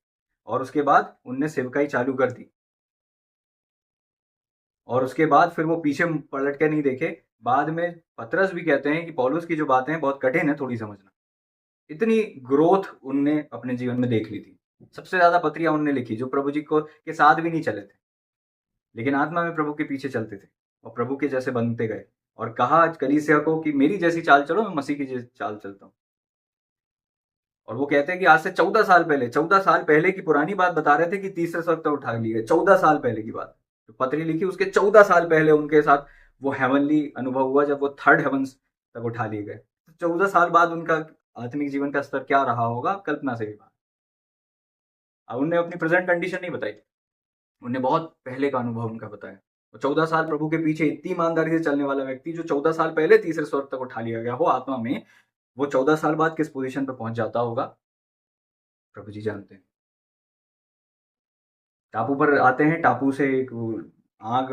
S1: और उसके बाद उनने सेवकाई चालू कर दी, और उसके बाद फिर वो पीछे पलट के नहीं देखे। बाद में पतरस भी कहते हैं कि पौलुस की जो बातें हैं बहुत कठिन है थोड़ी समझना। इतनी ग्रोथ उनने अपने जीवन में देख ली थी। सबसे ज्यादा पत्रियां उनने लिखी जो प्रभु जी को के साथ भी नहीं चले थे, लेकिन आत्मा में प्रभु के पीछे चलते थे और प्रभु के जैसे बनते गए, और कहा कलीसिया को कि मेरी जैसी चाल चलो, मैं मसीह की जैसी चाल चलता हूँ। और वो कहते हैं कि आज से 14 साल पहले, 14 साल पहले की पुरानी बात बता रहे थे कि तीसरे स्वर्ग तक उठा लिए गए। 14 साल पहले की बात जो पत्री लिखी, उसके 14 साल पहले उनके साथ वो हेवनली अनुभव हुआ जब वो थर्ड हेवंस तक उठा लिए गए। तो 14 साल बाद उनका आत्मिक जीवन का स्तर क्या रहा होगा, कल्पना से भी बात। अब उनने अपनी प्रेजेंट कंडीशन नहीं बताई, उनने बहुत पहले का अनुभव उनका बताया। और 14 साल प्रभु के पीछे इतनी ईमानदारी से चलने वाला व्यक्ति जो 14 साल पहले तीसरे स्वर्ग तक उठा लिया गया हो आत्मा में, वो 14 साल बाद किस पोजीशन पर पहुंच जाता होगा, प्रभु जी जानते हैं। टापू पर आते हैं, टापू से एक आग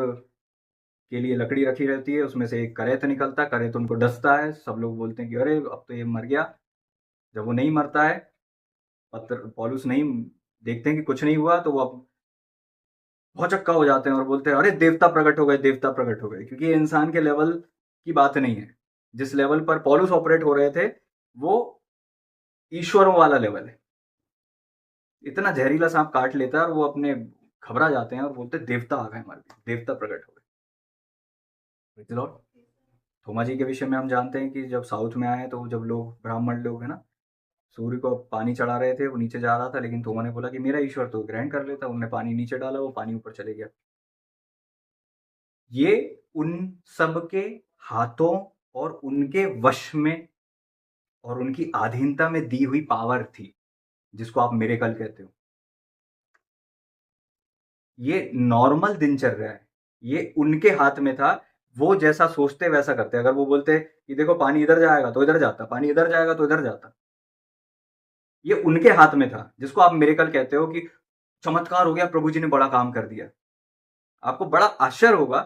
S1: के लिए लकड़ी रखी रहती है, उसमें से एक करेत निकलता है, करेत उनको डसता है, सब लोग बोलते हैं कि अरे अब तो ये मर गया। जब वो नहीं मरता है, पत्र पौलुस नहीं देखते हैं कि कुछ नहीं हुआ, तो वो बहुत चक्का हो जाते हैं और बोलते हैं अरे देवता प्रकट हो गए, देवता प्रकट हो गए, क्योंकि ये इंसान के लेवल की बात नहीं है। जिस लेवल पर पौलुस ऑपरेट हो रहे थे वो ईश्वरों वाला लेवल है। इतना जहरीला सांप काट लेता है और वो अपने घबरा जाते हैं और बोलते हैं देवता आ गए हमारे बीच, देवता प्रकट हो गए। लॉर्ड थोमा जी के विषय में हम जानते हैं कि जब साउथ में आए तो जब लोग ब्राह्मण लोग है ना, सूर्य को पानी चढ़ा रहे थे, वो नीचे जा रहा था, लेकिन थोमा ने बोला कि मेरा ईश्वर तो ग्रहण कर लेता। उनने पानी नीचे डाला, वो पानी ऊपर चले गया। ये उन सब के हाथों और उनके वश में और उनकी अधीनता में दी हुई पावर थी, जिसको आप मिरेकल कहते हो। ये नॉर्मल दिनचर्या है, ये उनके हाथ में था। वो जैसा सोचते वैसा करते। अगर वो बोलते कि देखो पानी इधर जाएगा तो इधर जाता, पानी इधर जाएगा तो इधर जाता। ये उनके हाथ में था, जिसको आप मिरेकल कहते हो कि चमत्कार हो गया, प्रभु जी ने बड़ा काम कर दिया। आपको बड़ा आश्चर्य होगा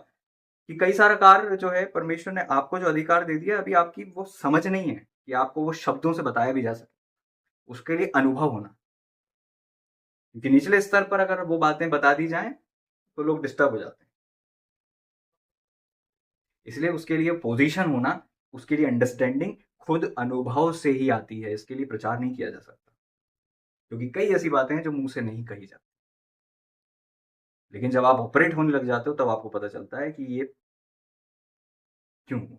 S1: कि कई सारा कार्य जो है परमेश्वर ने आपको जो अधिकार दे दिया, अभी आपकी वो समझ नहीं है। कि आपको वो शब्दों से बताया भी जा सके, उसके लिए अनुभव होना। क्योंकि निचले स्तर पर अगर वो बातें बता दी जाएं तो लोग डिस्टर्ब हो जाते हैं। इसलिए उसके लिए पोजीशन होना, उसके लिए अंडरस्टैंडिंग खुद अनुभव से ही आती है। इसके लिए प्रचार नहीं किया जा सकता, क्योंकि कई ऐसी बातें हैं जो मुंह से नहीं कही जाती। लेकिन जब आप ऑपरेट होने लग जाते हो तब आपको पता चलता है कि ये क्यों हुआ।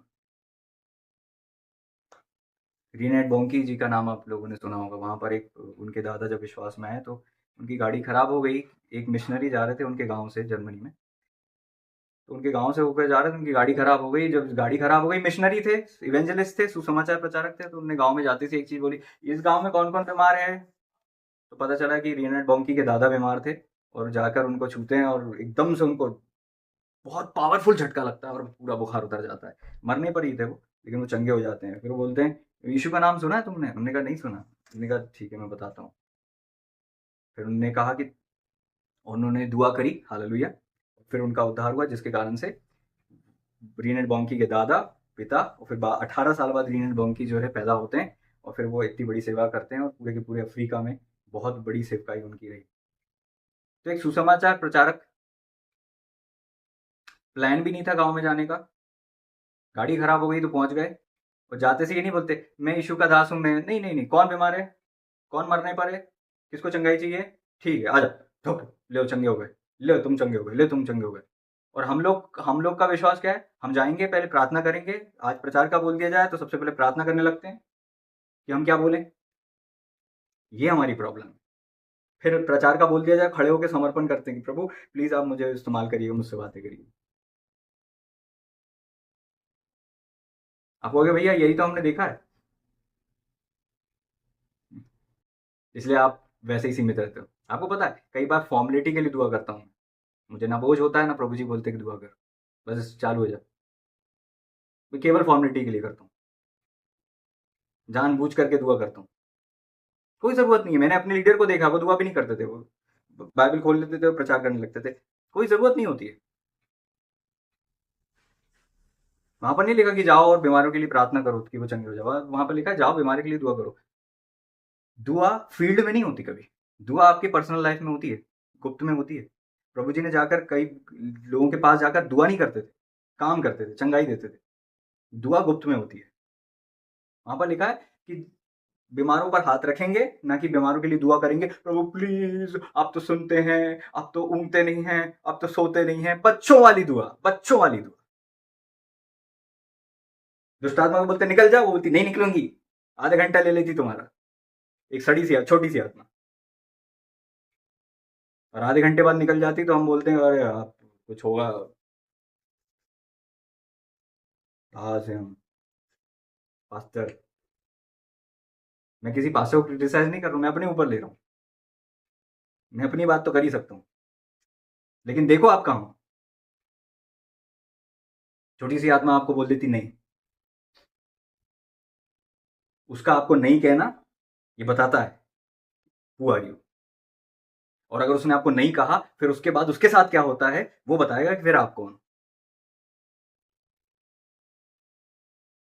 S1: रीनेट बोंकी जी का नाम आप लोगों ने सुना होगा। वहां पर एक उनके दादा जब विश्वास में आए तो उनकी गाड़ी खराब हो गई। एक मिशनरी जा रहे थे उनके गांव से जर्मनी में, तो उनके गांव से होकर जा रहे थे, उनकी गाड़ी खराब हो गई। जब गाड़ी खराब हो गई, मिशनरी थे, इवेंजलिस्ट थे, सुसमाचार प्रचारक थे, तो उन्होंने गांव में जाते थे एक चीज बोली, इस गांव में कौन कौन बीमार है। तो पता चला कि रीनेट बोंकी के दादा बीमार थे। और जाकर उनको छूते हैं और एकदम से उनको बहुत पावरफुल झटका लगता है और पूरा बुखार उतर जाता है। मरने पर ही थे वो, लेकिन वो चंगे हो जाते हैं। फिर वो बोलते हैं यीशु का नाम सुना है तुमने? उन्होंने कहा नहीं सुना। उन्होंने कहा ठीक है मैं बताता हूँ। फिर उन्होंने कहा कि उन्होंने दुआ करी, हालेलुया। फिर उनका उद्धार हुआ, जिसके कारण से रीनेट बॉन्की के दादा, पिता, और फिर 18 साल बाद रीनेट बॉन्की जो है पैदा होते हैं। और फिर वो इतनी बड़ी सेवा करते हैं और पूरे के पूरे अफ्रीका में बहुत बड़ी सेवकाई उनकी रही। तो एक सुसमाचार प्रचारक, प्लान भी नहीं था गांव में जाने का, गाड़ी खराब हो गई तो पहुंच गए। और जाते से ये नहीं बोलते मैं यीशु का दास हूं, मैं नहीं नहीं नहीं, कौन बीमार है, कौन मरने पर है, किसको चंगाई चाहिए, ठीक है आजा, ठोक ले, चंगे हो गए, ले तुम चंगे हो गए, ले तुम चंगे हो गए। और हम लोग का विश्वास क्या है, हम जाएंगे पहले प्रार्थना करेंगे। आज प्रचार का बोल दिया जाए तो सबसे पहले प्रार्थना करने लगते हैं कि हम क्या बोलें। ये हमारी प्रॉब्लम है। फिर प्रचार का बोल दिया जाए, खड़े होकर समर्पण करते हैं कि प्रभु प्लीज आप मुझे इस्तेमाल करिए, मुझसे बातें करिए। आप कहोगे भैया यही तो हमने देखा है, इसलिए आप वैसे ही सीमित रहते हो। आपको पता है कई बार फॉर्मेलिटी के लिए दुआ करता हूँ, मुझे ना बोझ होता है ना प्रभु जी बोलते कि दुआ कर, बस चालू हो जाए। मैं केवल फॉर्मेलिटी के लिए करता हूँ, जानबूझ करके दुआ करता हूँ। कोई ज़रूरत नहीं है। मैंने अपने लीडर को देखा, वो दुआ भी नहीं करते थे, वो बाइबल खोल लेते थे और प्रचार करने लगते थे। कोई ज़रूरत नहीं होती है। वहां पर नहीं लिखा कि जाओ और बीमारों के लिए प्रार्थना करो कि वो चंगे हो जाओ। वहां पर लिखा है जाओ बीमारी के लिए दुआ करो। दुआ फील्ड में नहीं होती कभी, दुआ आपकी पर्सनल लाइफ में होती है, गुप्त में होती है। प्रभु जी ने जाकर कई लोगों के पास जाकर दुआ नहीं करते थे, काम करते थे, चंगाई देते थे। दुआ गुप्त में होती है। वहां पर लिखा है कि बीमारों पर हाथ रखेंगे, ना कि बीमारों के लिए दुआ करेंगे, प्रभु प्लीज आप तो सुनते हैं, आप तो ऊँगते नहीं हैं, आप तो सोते नहीं हैं। बच्चों वाली दुआ, बच्चों वाली दुआ। दुष्टात्मा को बोलते निकल जाओ, वो बोलती नहीं निकलूंगी। आधा घंटा ले लेती तुम्हारा, एक सड़ी सी छोटी सी आत्मा। और आधे घंटे बाद निकल जाती तो हम बोलते हैं अरे आप कुछ होगा, कहाँ से हम पास्टर। मैं किसी पास्टर को क्रिटिसाइज नहीं कर रहा हूँ, मैं अपने ऊपर ले रहा हूँ। मैं अपनी बात तो कर ही सकता हूँ, लेकिन देखो आप कहाँ हो। छोटी सी आत्मा आपको बोल देती नहीं, उसका आपको नहीं कहना ये बताता है हु आर यू। और अगर उसने आपको नहीं कहा फिर उसके बाद उसके साथ क्या होता है वो बताएगा कि फिर आप कौन।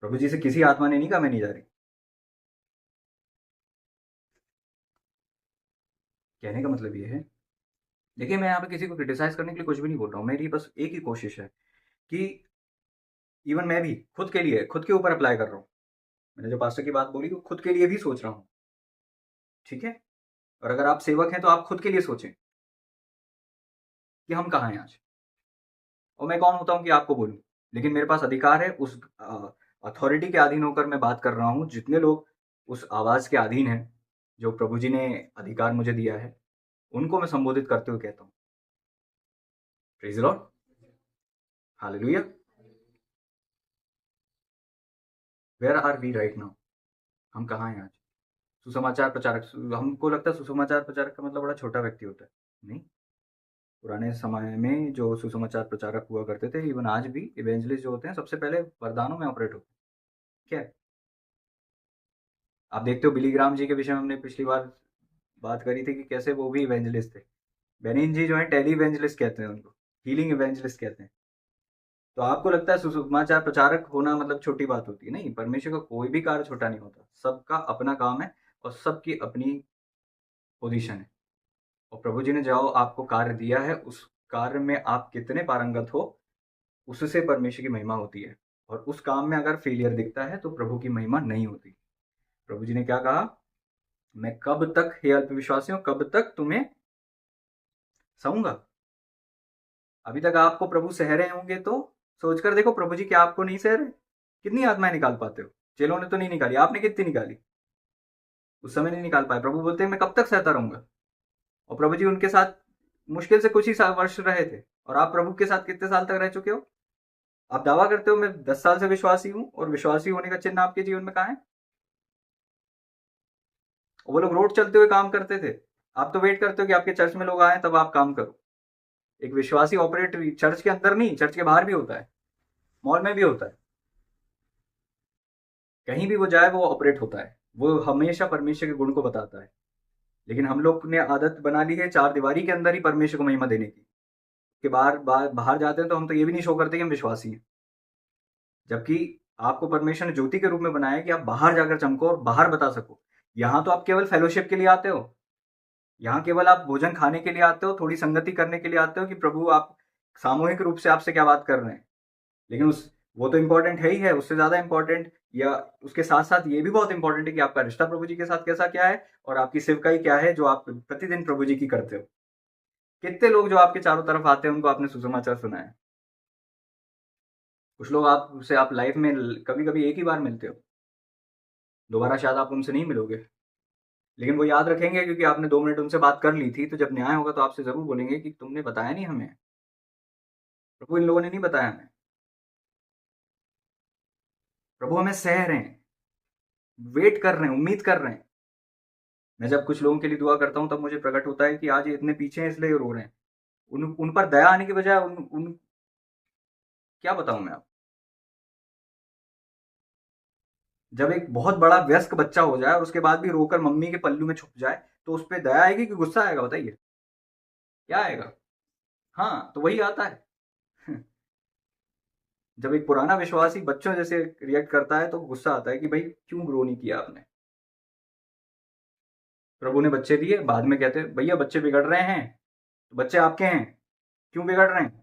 S1: प्रभु जी से किसी आत्मा ने नहीं कहा मैं नहीं जा रही। कहने का मतलब ये है, देखिए मैं यहाँ पे किसी को क्रिटिसाइज करने के लिए कुछ भी नहीं बोल रहा हूँ। मेरी बस एक ही कोशिश है कि इवन मैं भी खुद के लिए, खुद के ऊपर अप्लाई कर रहा हूँ। मैंने जो पास्टर की बात बोली वो खुद के लिए भी सोच रहा हूँ, ठीक है। और अगर आप सेवक हैं तो आप खुद के लिए सोचें कि हम कहाँ हैं आज। और मैं कौन होता हूँ कि आपको बोलूँ, लेकिन मेरे पास अधिकार है। उस अथॉरिटी के अधीन होकर मैं बात कर रहा हूँ। जितने लोग उस आवाज़ के अधीन हैं, जो प्रभु जी ने अधिकार मुझे दिया है, उनको मैं संबोधित करते हुए कहता हूँ praise the lord, hallelujah. Where are we right now? हम कहाँ हैं आज? सुसमाचार प्रचारक, हमको लगता है सुसमाचार प्रचारक का मतलब बड़ा छोटा व्यक्ति होता है। नहीं, पुराने समय में जो सुसमाचार प्रचारक हुआ करते थे, इवन आज भी इवेंजलिस्ट जो होते हैं सबसे पहले वरदानों में ऑपरेट होते हैं। क्या है? आप देखते हो बिली ग्राम जी के विषय में हमने पिछली बार बात करी थी कि कैसे वो भी इवेंजलिस्ट थे। बेनिन जी जो है टेली इवेंजलिस्ट कहते हैं उनको, हीलिंग इवेंजलिस्ट कहते हैं। तो आपको लगता है सुसमाचार प्रचारक होना मतलब छोटी बात होती है? नहीं, परमेश्वर का कोई भी कार्य छोटा नहीं होता। सबका अपना काम है और सबकी अपनी पोजीशन है। और प्रभु जी ने जो आपको कार्य दिया है, उस कार्य में आप कितने पारंगत हो, उससे परमेश्वर की महिमा होती है। और उस काम में अगर फेलियर दिखता है तो प्रभु की महिमा नहीं होती। प्रभु जी ने क्या कहा? मैं कब तक हे अल्पविश्वासियों, कब तक तुम्हें सहूंगा? अभी तक आपको प्रभु सह रहे होंगे तो सोचकर देखो, प्रभु जी क्या आपको नहीं सह रहे? कितनी आत्माएं निकाल पाते हो? चेलों ने तो नहीं निकाली, आपने कितनी निकाली? उस समय नहीं निकाल पाए। प्रभु बोलते हैं मैं कब तक सहता रहूंगा। और प्रभु जी उनके साथ मुश्किल से कुछ ही वर्ष रहे थे, और आप प्रभु के साथ कितने साल तक रह चुके हो? आप दावा करते हो मैं 10 साल से विश्वासी हूं, और विश्वासी होने का चिन्ह आपके जीवन में कहाँ है? वो लोग रोड चलते हुए काम करते थे, आप तो वेट करते हो कि आपके चर्च में लोग आए तब आप काम करो। एक विश्वासी ऑपरेटर चर्च के अंदर नहीं, चर्च के बाहर भी होता है, मॉल में भी होता है, कहीं भी वो जाए वो ऑपरेट होता है। वो हमेशा परमेश्वर के गुण को बताता है। लेकिन हम लोग ने आदत बना ली है चार दीवारी के अंदर ही परमेश्वर को महिमा देने की, कि बाहर बाहर जाते हैं तो हम तो ये भी नहीं शो करते कि हम विश्वासी हैं। जबकि आपको परमेश्वर ने ज्योति के रूप में बनाया है कि आप बाहर जाकर चमको और बाहर बता सको। यहाँ तो आप केवल फेलोशिप के लिए आते हो, यहाँ केवल आप भोजन खाने के लिए आते हो, थोड़ी संगति करने के लिए आते हो कि प्रभु आप सामूहिक रूप से आपसे क्या बात कर रहे हैं। लेकिन उस वो तो इंपॉर्टेंट है ही है, उससे ज्यादा इंपॉर्टेंट या उसके साथ साथ ये भी बहुत इंपॉर्टेंट है कि आपका रिश्ता प्रभु जी के साथ कैसा क्या है, और आपकी सेवकाई क्या है जो आप प्रतिदिन प्रभु जी की करते हो। कितने लोग जो आपके चारों तरफ आते हैं उनको आपने सुसमाचार सुनाया? कुछ लोग आपसे आप लाइफ में कभी कभी एक ही बार मिलते हो, दोबारा शायद आप उनसे नहीं मिलोगे, लेकिन वो याद रखेंगे क्योंकि आपने 2 मिनट उनसे बात कर ली थी। तो जब न्याय होगा तो आपसे जरूर बोलेंगे कि तुमने बताया नहीं हमें, प्रभु इन लोगों ने नहीं बताया हमें। प्रभु हमें सह रहे हैं, वेट कर रहे हैं, उम्मीद कर रहे हैं। मैं जब कुछ लोगों के लिए दुआ करता हूँ तब मुझे प्रकट होता है कि आज ये इतने पीछे हैं इसलिए रो रहे हैं। उन पर दया आने की बजाय उन क्या बताऊं मैं आप। जब एक बहुत बड़ा वयस्क बच्चा हो जाए और उसके बाद भी रोकर मम्मी के पल्लू में छुप जाए, तो उस पर दया आएगी कि गुस्सा आएगा? बताइए क्या आएगा? हाँ, तो वही आता है। जब एक पुराना विश्वासी बच्चों जैसे रिएक्ट करता है तो गुस्सा आता है कि भाई क्यों ग्रो नहीं किया आपने। प्रभु ने बच्चे दिए, बाद में कहते हैं भैया बच्चे बिगड़ रहे हैं, तो बच्चे आपके हैं, क्यों बिगड़ रहे हैं?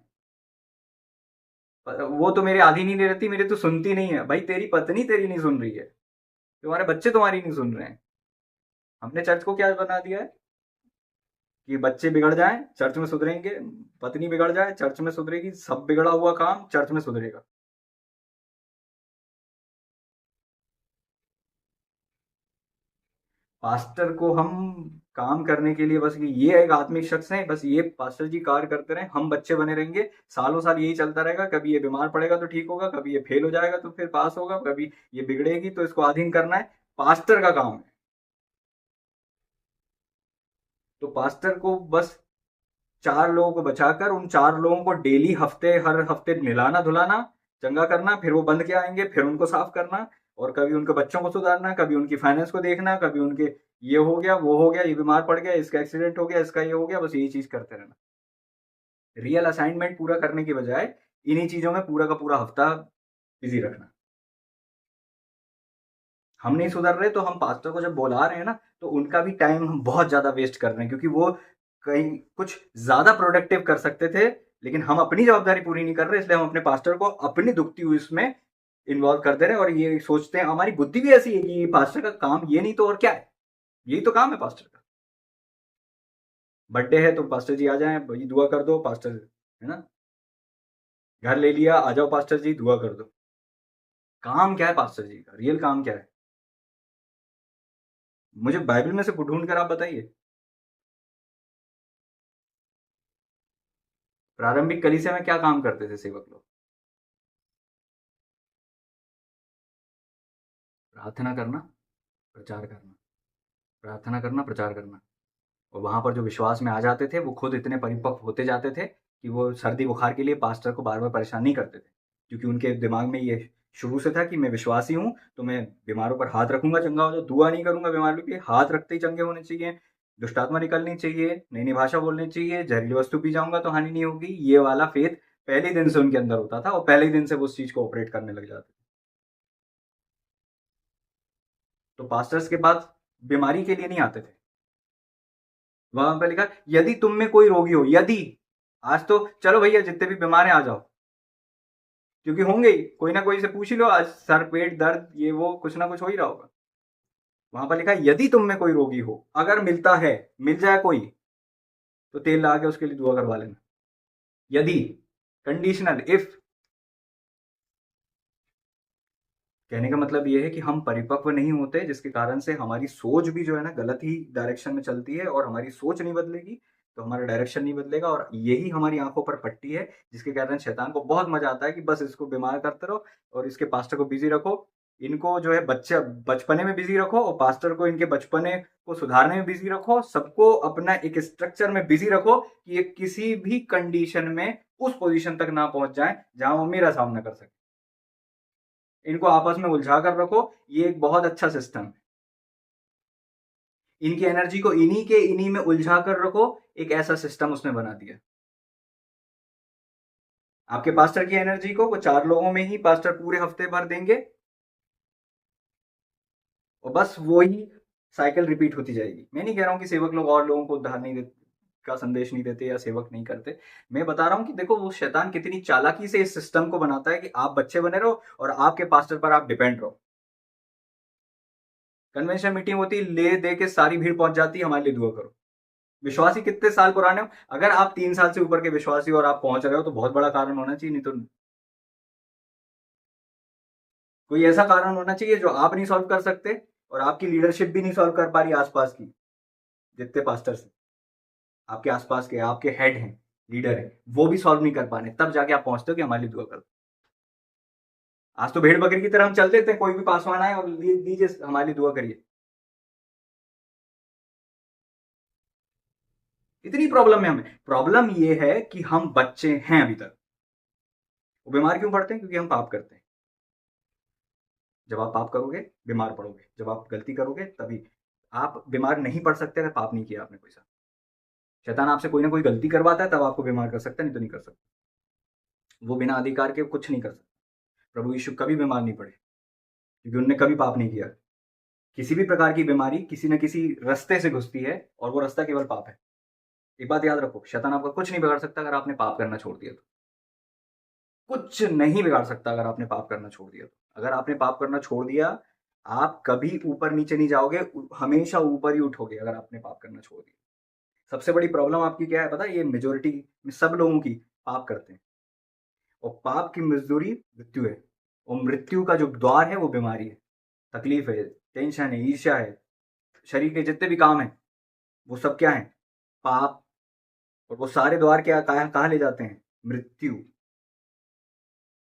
S1: वो तो मेरे आधी नहीं रहती, मेरे तो सुनती नहीं है। भाई तेरी पत्नी तेरी नहीं सुन रही है, तुम्हारे बच्चे तुम्हारी नहीं सुन रहे हैं। हमने चर्च को क्या बना दिया है कि बच्चे बिगड़ जाएं चर्च में सुधरेंगे, पत्नी बिगड़ जाए चर्च में सुधरेगी, सब बिगड़ा हुआ काम चर्च में सुधरेगा। पास्टर को हम काम करने के लिए बस ये एक आत्मिक शख्स है, बस ये पास्टर जी कार्य करते रहे, हम बच्चे बने रहेंगे, सालों साल यही चलता रहेगा। कभी ये बीमार पड़ेगा तो ठीक होगा, कभी ये फेल हो जाएगा तो फिर पास होगा, कभी ये बिगड़ेगी तो इसको अधीन करना है। पास्टर का काम है। तो पास्टर को बस 4 लोगों को बचाकर उन 4 लोगों को डेली हर हफ्ते नहलाना धुलाना, चंगा करना, फिर वो बंद के आएंगे, फिर उनको साफ करना, और कभी उनके बच्चों को सुधारना, कभी उनकी फाइनेंस को देखना, कभी उनके ये हो गया वो हो गया, ये बीमार पड़ गया, इसका एक्सीडेंट हो गया, इसका ये हो गया, बस यही चीज करते रहना। रियल असाइनमेंट पूरा करने की बजाय इन्हीं चीजों में पूरा का पूरा हफ्ता बिजी रखना। हम नहीं सुधर रहे तो हम पास्टर को जब बुला रहे हैं ना, तो उनका भी टाइम हम बहुत ज्यादा वेस्ट कर रहे हैं, क्योंकि वो कहीं कुछ ज्यादा प्रोडक्टिव कर सकते थे, लेकिन हम अपनी जवाबदारी पूरी नहीं कर रहे, इसलिए हम अपने पास्टर को अपनी दुखती हुई इसमें इन्वॉल्व कर दे रहे हैं। और ये सोचते हैं, हमारी बुद्धि भी ऐसी है कि पास्टर का काम ये नहीं तो और क्या है, यही तो काम है पास्टर का। बर्थडे है तो पास्टर जी आ जाए, भाई दुआ कर दो पास्टर, है ना? घर ले लिया, आ जाओ पास्टर जी दुआ कर दो। काम क्या है पास्टर जी का? रियल काम क्या है? मुझे बाइबल में से ढूंढ कर आप बताइए। प्रारंभिक कलीसिया में क्या काम करते थे सेवक लोग? प्रार्थना करना, प्रचार करना, प्रार्थना करना, प्रचार करना। और वहां पर जो विश्वास में आ जाते थे वो खुद इतने परिपक्व होते जाते थे कि वो सर्दी बुखार के लिए पास्टर को बार बार परेशान नहीं करते थे, क्योंकि उनके दिमाग में ये शुरू से था कि मैं विश्वासी हूँ तो मैं बीमारों पर हाथ रखूंगा चंगा हो जाए, दुआ नहीं करूंगा बीमारों के, हाथ रखते ही चंगे होने चाहिए, दुष्टात्मा निकलनी चाहिए, नई नई भाषा बोलनी चाहिए, जहरीली वस्तु पी जाऊंगा तो हानि नहीं होगी, ये वाला फेथ पहले दिन से उनके अंदर होता था और पहले दिन से वो उस चीज को ऑपरेट करने लग जाते थे। तो पास्टर्स के पास बीमारी के लिए नहीं आते थे, वहां पर लिखा यदि तुम में कोई रोगी हो, यदि, आज तो चलो भैया जितने भी बीमार हैं आ जाओ, क्योंकि होंगे ही, कोई ना कोई से पूछ ही लो, आज सर पेट दर्द ये वो कुछ ना कुछ हो ही रहा होगा। वहां पर लिखा है यदि तुम में कोई रोगी हो, अगर मिलता है, मिल जाए कोई, तो तेल लगा के उसके लिए दुआ करवा लेना। यदि, कंडीशनल, इफ। कहने का मतलब ये है कि हम परिपक्व नहीं होते, जिसके कारण से हमारी सोच भी जो है ना गलत ही डायरेक्शन में चलती है, और हमारी सोच नहीं बदलेगी तो हमारा डायरेक्शन नहीं बदलेगा, और यही हमारी आंखों पर पट्टी है, जिसके कारण शैतान को बहुत मजा आता है कि बस इसको बीमार करते रहो और इसके पास्टर को बिजी रखो, इनको जो है बच्चे बचपने में बिजी रखो और पास्टर को इनके बचपने को सुधारने में बिजी रखो, सबको अपना एक स्ट्रक्चर में बिजी रखो कि ये किसी भी कंडीशन में उस पोजीशन तक ना पहुंच जाए जहां वो मेरा सामना कर सके। इनको आपस में उलझा कर रखो, ये एक बहुत अच्छा सिस्टम है। इनकी एनर्जी को इन्हीं के इन्हीं में उलझा कर रखो, एक ऐसा सिस्टम उसने बना दिया। आपके पास्टर की एनर्जी को वो 4 लोगों में ही पास्टर पूरे हफ्ते भर देंगे और बस वो ही साइकिल रिपीट होती जाएगी। मैं नहीं कह रहा हूं कि सेवक लोग और लोगों को उद्धार नहीं देते, का संदेश नहीं देते या सेवक नहीं करते। मैं बता रहा हूं कि देखो वो शैतान कितनी चालाकी से इस सिस्टम को बनाता है कि आप बच्चे बने रहो और आपके पास्टर पर आप डिपेंड रहो। कन्वेंशन मीटिंग होती, ले दे के सारी भीड़ पहुंच जाती है, हमारे लिए दुआ करो। विश्वासी कितने साल पुराने हो, अगर आप 3 साल से ऊपर के विश्वासी और आप पहुंच रहे हो तो बहुत बड़ा कारण होना चाहिए, नहीं तो कोई ऐसा कारण होना चाहिए जो आप नहीं सॉल्व कर सकते और आपकी लीडरशिप भी नहीं सॉल्व कर पा रही, आसपास की जितने पास्टर्स हैं, आपके आसपास के आपके हेड हैं, लीडर हैं, वो भी सॉल्व नहीं कर पा रहे, तब जाके आप पहुंचते हो कि हमारे लिए दुआ करो। आज तो भेड़ बकरी की तरह हम चलते थे, कोई भी पासवान आए और दीजिए हमारे लिए दुआ करिए। इतनी प्रॉब्लम है हमें। प्रॉब्लम ये है कि हम बच्चे हैं अभी तक। वो बीमार क्यों पड़ते हैं? क्योंकि हम पाप करते हैं। जब आप पाप करोगे बीमार पड़ोगे, जब आप गलती करोगे तभी। आप बीमार नहीं पड़ सकते अगर पाप नहीं किया आपने कोई सा। शैतान आपसे कोई ना कोई गलती करवाता है तब आपको बीमार कर सकता है, नहीं तो नहीं कर सकता। वो बिना अधिकार के कुछ नहीं कर सकता। प्रभु यीशु कभी बीमार नहीं पड़े क्योंकि उनने कभी पाप नहीं किया। किसी भी प्रकार की बीमारी किसी न किसी रास्ते से घुसती है और वो रास्ता केवल पाप है। एक बात याद रखो, शैतान आपका कुछ नहीं बिगाड़ सकता अगर आपने पाप करना छोड़ दिया तो। कुछ नहीं बिगाड़ सकता अगर आपने पाप करना छोड़ दिया तो। अगर आपने पाप करना छोड़ दिया, आप कभी ऊपर नीचे नहीं जाओगे, हमेशा ऊपर ही उठोगे अगर आपने पाप करना छोड़ दिया। सबसे बड़ी प्रॉब्लम आपकी क्या है पता है? ये मेजोरिटी में सब लोगों की पाप करते हैं और पाप की मजदूरी मृत्यु है, और मृत्यु का जो द्वार है वो बीमारी है, तकलीफ है, टेंशन है, ईर्ष्या है। शरीर के जितने भी काम है वो सब क्या है? पाप। और वो सारे द्वार क्या कहाँ ले जाते हैं? मृत्यु।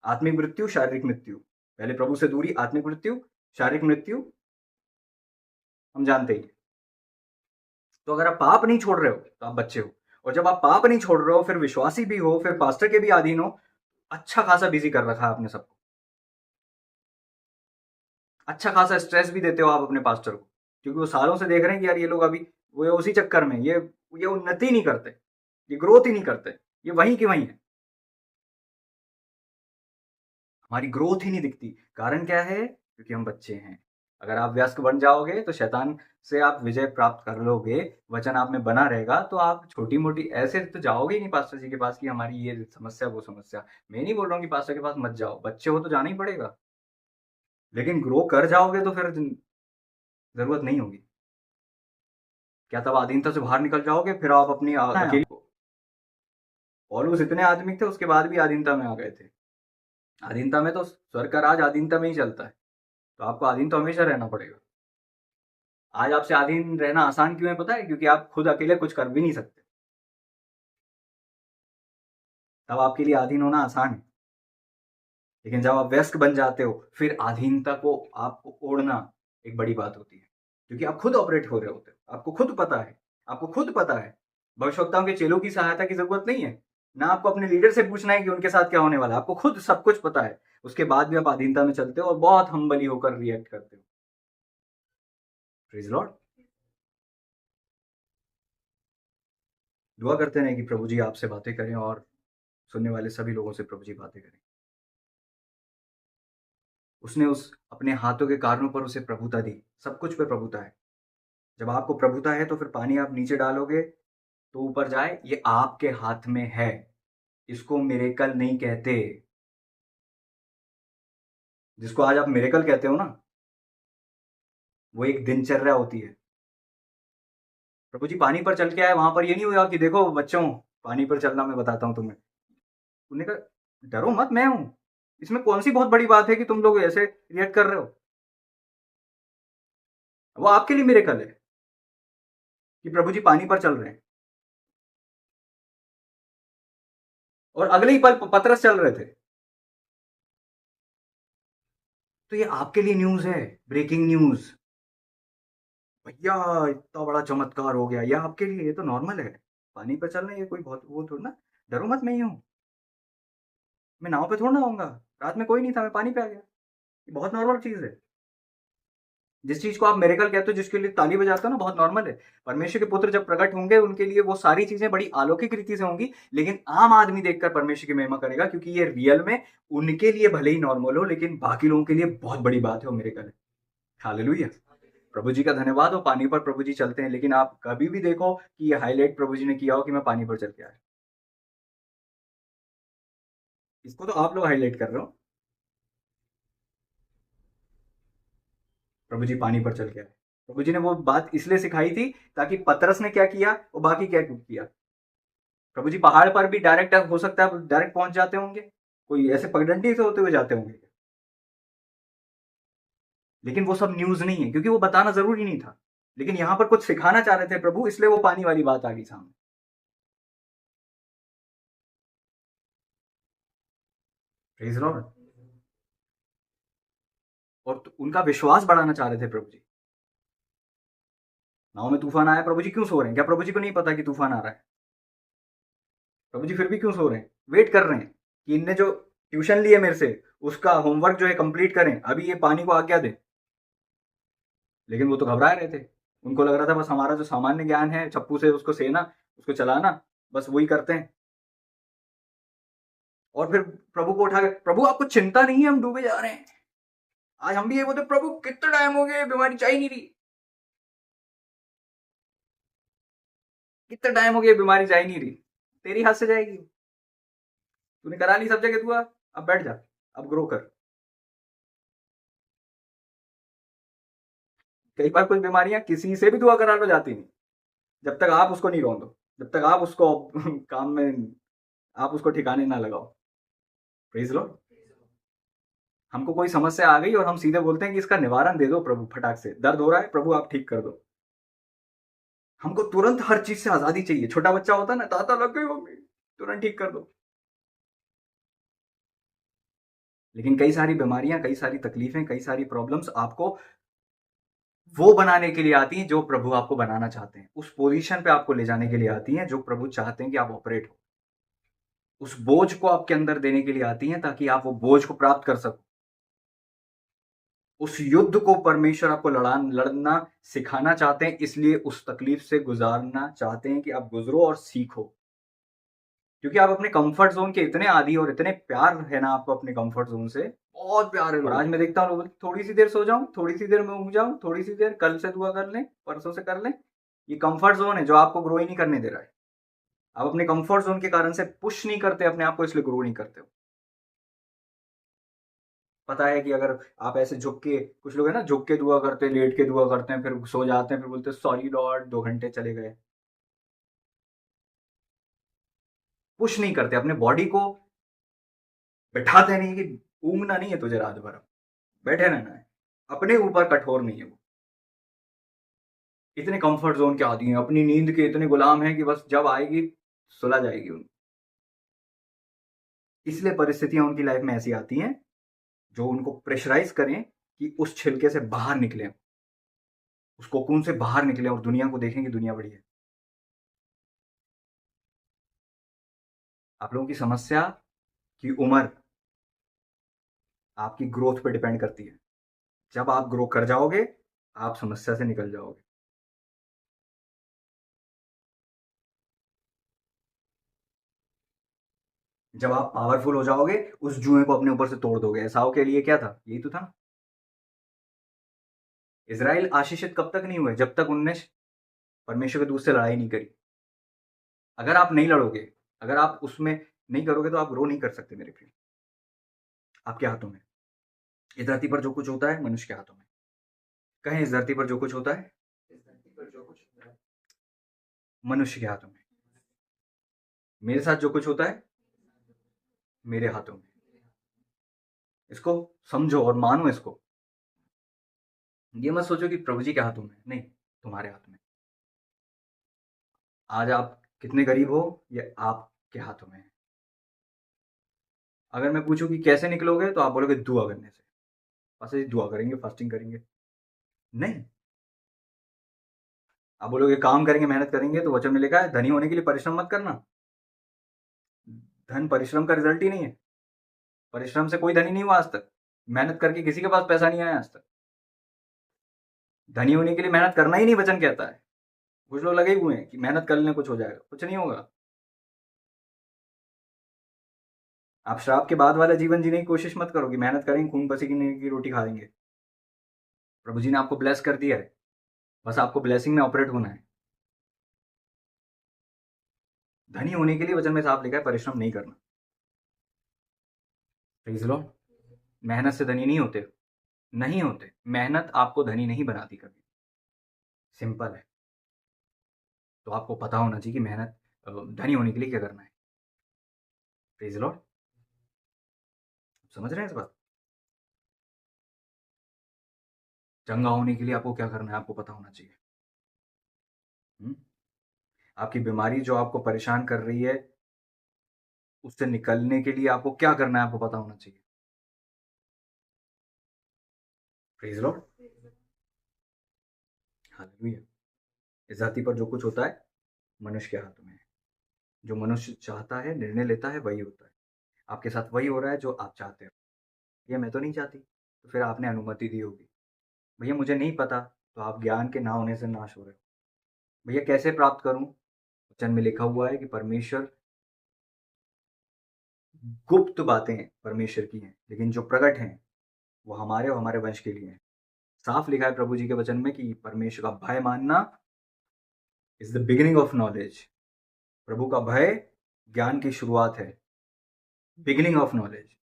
S1: आत्मिक मृत्यु, शारीरिक मृत्यु। पहले प्रभु से दूरी, आत्मिक मृत्यु, शारीरिक मृत्यु, हम जानते ही। तो अगर आप पाप नहीं छोड़ रहे हो तो आप बच्चे हो, और जब आप पाप नहीं छोड़ रहे हो, फिर विश्वासी भी हो, फिर पास्टर के भी अधीन हो, अच्छा खासा बिजी कर रखा है आपने सबको। अच्छा खासा स्ट्रेस भी देते हो आप अपने पास्टर को, क्योंकि वो सालों से देख रहे हैं कि यार ये लोग अभी वो उसी चक्कर में, ये उन्नति नहीं करते, ये ग्रोथ ही नहीं करते, ये वहीं की वहीं है। हमारी ग्रोथ ही नहीं दिखती। कारण क्या है? क्योंकि हम बच्चे हैं। अगर आप वयस्क बन जाओगे तो शैतान से आप विजय प्राप्त कर लोगे, वचन आप में बना रहेगा, तो आप छोटी-मोटी ऐसे तो जाओगे ही नहीं पास्टर जी के पास कि हमारी ये समस्या, वो समस्या। मैं नहीं बोल रहा हूँ कि पास्टर के पास मत जाओ, बच्चे हो तो जाना ही पड़ेगा। लेकिन ग्रो कर जाओगे तो फिर ज़रूरत नहीं होगी। क्या तब अधीनता से बाहर निकल जाओगे, फिर आप अपनी अकेले पौलुस इतने आदमी थे, उसके बाद भी अधीनता में आ गए थे। अधीनता में तो स्वर्ग का राज अधीनता में ही चलता है, तो आपको अधीन तो हमेशा रहना पड़ेगा। आज आपसे अधीन रहना आसान क्यों है पता है? क्योंकि आप खुद अकेले कुछ कर भी नहीं सकते, तब आपके लिए अधीन होना आसान है। लेकिन जब आप व्यस्क बन जाते हो, फिर अधीनता को आपको ओढ़ना एक बड़ी बात होती है, क्योंकि आप खुद ऑपरेट हो रहे होते हो, आपको खुद पता है, आपको खुद पता है। भविष्यवक्ताओं के चेलों की सहायता की जरूरत नहीं है, ना आपको अपने लीडर से पूछना है कि उनके साथ क्या होने वाला है, आपको खुद सब कुछ पता है। उसके बाद भी आप अधीनता में चलते हो और बहुत हम्बली होकर रिएक्ट करते हो। Praise Lord. दुआ करते हैं कि प्रभु जी आपसे बातें करें और सुनने वाले सभी लोगों से प्रभु जी बातें करें। उसने उस अपने हाथों के कारणों पर उसे प्रभुता दी, सब कुछ पे प्रभुता है। जब आपको प्रभुता है तो फिर पानी आप नीचे डालोगे तो ऊपर जाए, ये आपके हाथ में है। इसको मिरेकल नहीं कहते। जिसको आज आप मिरेकल कहते हो ना, वो एक दिनचर्या होती है। प्रभु जी पानी पर चल के आए, वहां पर ये नहीं हुआ कि देखो बच्चों, पानी पर चलना मैं बताता हूं तुम्हें। उन्होंने कहा डरो मत, मैं हूं। इसमें कौन सी बहुत बड़ी बात है कि तुम लोग ऐसे रिएक्ट कर रहे हो। वो आपके लिए मिरेकल है कि प्रभु जी पानी पर चल रहे हैं। और अगले ही पल पतरस चल रहे थे। तो ये आपके लिए न्यूज है, ब्रेकिंग न्यूज। भैया इतना बड़ा चमत्कार हो गया, ये आपके लिए, ये तो नॉर्मल है। पानी पर चलना ये कोई बहुत वो थोड़ा ना। डरो मत, मैं ही हूं। मैं नाव पे थोड़ा ना आऊंगा। रात में कोई नहीं था, मैं पानी पे आ गया। ये बहुत नॉर्मल चीज है। जिस चीज को आप मिरेकल कहते हो, जिसके लिए ताली बजाते हो ना, बहुत नॉर्मल है। परमेश्वर के पुत्र जब प्रकट होंगे, उनके लिए वो सारी चीजें बड़ी अलौकिक रीति से होंगी, लेकिन आम आदमी देखकर परमेश्वर की महिमा करेगा, क्योंकि ये रियल में उनके लिए भले ही नॉर्मल हो, लेकिन बाकी लोगों के लिए बहुत बड़ी बात है, वो मिरेकल है। हालेलुया। प्रभु जी का धन्यवाद हो, पानी पर प्रभु जी चलते हैं। लेकिन आप कभी भी देखो कि ये हाईलाइट प्रभु जी ने किया हो कि मैं पानी पर चल के आया। इसको तो आप लोग हाईलाइट कर रहे हो। प्रभु जी पानी पर चल के आए। प्रभु जी ने वो बात इसलिए सिखाई थी ताकि पतरस ने क्या किया और बाकी क्या किया। प्रभु जी पहाड़ पर भी डायरेक्ट हो सकता है डायरेक्ट पहुंच जाते होंगे, कोई ऐसे पगडंडी से होते हुए जाते होंगे। लेकिन वो सब न्यूज नहीं है, क्योंकि वो बताना जरूरी नहीं था। लेकिन यहां पर कुछ सिखाना चाह रहे थे प्रभु, इसलिए वो पानी वाली बात आ गई सामने। Praise Lord. और तो उनका विश्वास बढ़ाना चाह रहे थे प्रभु जी। नाव में तूफान आया, प्रभु जी क्यों सो रहे हैं? क्या प्रभु जी को नहीं पता कि तूफान आ रहा है? प्रभु जी फिर भी क्यों सो रहे हैं? वेट कर रहे हैं कि इनने जो ट्यूशन लिए मेरे से, उसका होमवर्क जो है कंप्लीट करें, अभी ये पानी को आज्ञा दें। लेकिन वो तो घबरा रहे थे। उनको लग रहा था बस हमारा जो सामान्य ज्ञान है, चप्पू से उसको सेना, उसको चलाना, बस वही करते हैं। और फिर प्रभु को उठा के, प्रभु आपको चिंता नहीं है, हम डूबे जा रहे हैं। आज हम भी ये बोलते, प्रभु कितना टाइम हो गया, बीमारी चाहिए नहीं रही। कितना टाइम हो गया, बीमारी जा ही नहीं रही। तेरी हाथ से जाएगी। तूने करा ली सब जगह दुआ, अब बैठ जा, अब ग्रो कर। कई बार कुछ बीमारियां किसी से भी दुआ करा लो जाती नहीं, जब तक आप उसको नहीं रोक दो, जब तक आप उसको काम में आप उसको ठिकाने ना लगाओ। प्रेज लो। हमको कोई समस्या आ गई और हम सीधे बोलते हैं कि इसका निवारण दे दो प्रभु, फटाक से। दर्द हो रहा है, प्रभु आप ठीक कर दो। हमको तुरंत हर चीज से आजादी चाहिए। छोटा बच्चा होता है ना, ताता लग गई मम्मी, तुरंत ठीक कर दो। लेकिन कई सारी बीमारियां, कई सारी तकलीफें, कई सारी प्रॉब्लम्स आपको वो बनाने के लिए आती हैं जो प्रभु आपको बनाना चाहते हैं। उस पोजीशन पे आपको ले जाने के लिए आती हैं जो प्रभु चाहते हैं कि आप ऑपरेट हो। उस बोझ को आपके अंदर देने के लिए आती हैं ताकि आप वो बोझ को प्राप्त कर सको। उस युद्ध को परमेश्वर आपको लड़ना सिखाना चाहते हैं, इसलिए उस तकलीफ से गुजारना चाहते हैं कि आप गुजरो और सीखो। क्योंकि आप अपने कंफर्ट जोन के इतने आदी और इतने प्यार है ना आपको अपने कंफर्ट जोन से, बहुत प्यार है। और आज मैं देखता हूँ लोग थोड़ी सी देर सो जाऊं, थोड़ी सी देर में उग जाऊं, थोड़ी सी देर कल से दुआ कर लें, परसों से कर लें। ये कंफर्ट जोन है जो आपको ग्रो ही नहीं करने दे रहा है। आप अपने कंफर्ट जोन के कारण से पुश नहीं करते अपने आप को, इसलिए ग्रो नहीं करते हो। पता है कि अगर आप ऐसे झुक के, कुछ लोग है ना झुक के दुआ करते हैं, लेट के दुआ करते हैं, फिर सो जाते हैं, फिर बोलते हैं सॉरी लॉर्ड, 2 घंटे चले गए। पुश नहीं करते अपने बॉडी को, बैठाते नहीं कि ऊँगना नहीं है तुझे रात भर, बैठे रहना है। अपने ऊपर कठोर नहीं है वो। इतने कंफर्ट जोन के आदी हैं, अपनी नींद के इतने गुलाम हैं कि बस जब आएगी सुला जाएगी उनको। इसलिए परिस्थितियां उनकी लाइफ में ऐसी आती हैं जो उनको प्रेशराइज करें कि उस छिलके से बाहर निकले, उस कोकून से बाहर निकले और दुनिया को देखें कि दुनिया बड़ी है। आप लोगों की समस्या की उम्र आपकी ग्रोथ पे डिपेंड करती है। जब आप ग्रो कर जाओगे, आप समस्या से निकल जाओगे। जब आप पावरफुल हो जाओगे उस जुए को अपने ऊपर से तोड़ दोगे। एसाव के लिए क्या था, यही तो था ना। इज़राइल आशीषित कब तक नहीं हुए, जब तक उनने परमेश्वर के दूत से लड़ाई नहीं करी। अगर आप नहीं लड़ोगे, अगर आप उसमें नहीं करोगे तो आप ग्रो नहीं कर सकते मेरे फ्रेंड। आपके हाथों में, इस धरती पर जो कुछ होता है मनुष्य के हाथों में। कहें इस धरती पर जो कुछ होता है, इस धरती पर जो कुछ होता है मनुष्य के हाथों में। मेरे साथ जो कुछ होता है मेरे हाथों में। इसको समझो और मानो इसको। ये मत सोचो कि प्रभु जी के हाथों में, नहीं, तुम्हारे हाथ में। आज आप कितने गरीब हो ये आपके हाथों में है। अगर मैं पूछूं कि कैसे निकलोगे तो आप बोलोगे दुआ करने से। बस ये दुआ करेंगे, फास्टिंग करेंगे, नहीं। आप बोलोगे काम करेंगे, मेहनत करेंगे, तो वचन में लिखा है धनी होने के लिए परिश्रम मत करना। धन परिश्रम का रिजल्ट ही नहीं है। परिश्रम से कोई धनी नहीं हुआ आज तक। मेहनत करके किसी के पास पैसा नहीं आया आज तक। धनी होने के लिए मेहनत करना ही नहीं वचन कहता है। कुछ लोग लगे हुए हैं कि मेहनत कर लेने कुछ हो जाएगा, कुछ नहीं होगा। आप श्राप के बाद वाला जीवन जीने की कोशिश मत करो कि मेहनत करेंगे, खून पसीने की रोटी खाएंगे। प्रभु जी ने आपको ब्लेस कर दिया है, बस आपको ब्लेसिंग में ऑपरेट होना है। धनी होने के लिए वचन में साफ लिखा है परिश्रम नहीं करना। Praise the Lord. मेहनत से धनी नहीं होते, नहीं होते। मेहनत आपको धनी नहीं बनाती कभी। सिंपल है। तो आपको पता होना चाहिए कि मेहनत धनी होने के लिए क्या करना है। Praise the Lord. समझ रहे हैं इस बात? चंगा होने के लिए आपको क्या करना है आपको पता होना चाहिए। आपकी बीमारी जो आपको परेशान कर रही है उससे निकलने के लिए आपको क्या करना है आपको पता होना चाहिए। Praise the lord. हालेलुया। इस धरती पर जो कुछ होता है मनुष्य के हाथों में है। जो मनुष्य चाहता है, निर्णय लेता है, वही होता है। आपके साथ वही हो रहा है जो आप चाहते हो। ये मैं तो नहीं चाहती, तो फिर आपने अनुमति दी होगी। भैया मुझे नहीं पता, तो आप ज्ञान के ना होने से नाश हो रहे हो। भैया कैसे प्राप्त करूं? वचन में लिखा हुआ है कि परमेश्वर, गुप्त बातें परमेश्वर की हैं, लेकिन जो प्रकट हैं वो हमारे और हमारे वंश के लिए हैं। साफ लिखा है प्रभु जी के वचन में कि परमेश्वर का भय मानना is the beginning of knowledge. प्रभु का भय ज्ञान की शुरुआत है, बिगिनिंग ऑफ नॉलेज।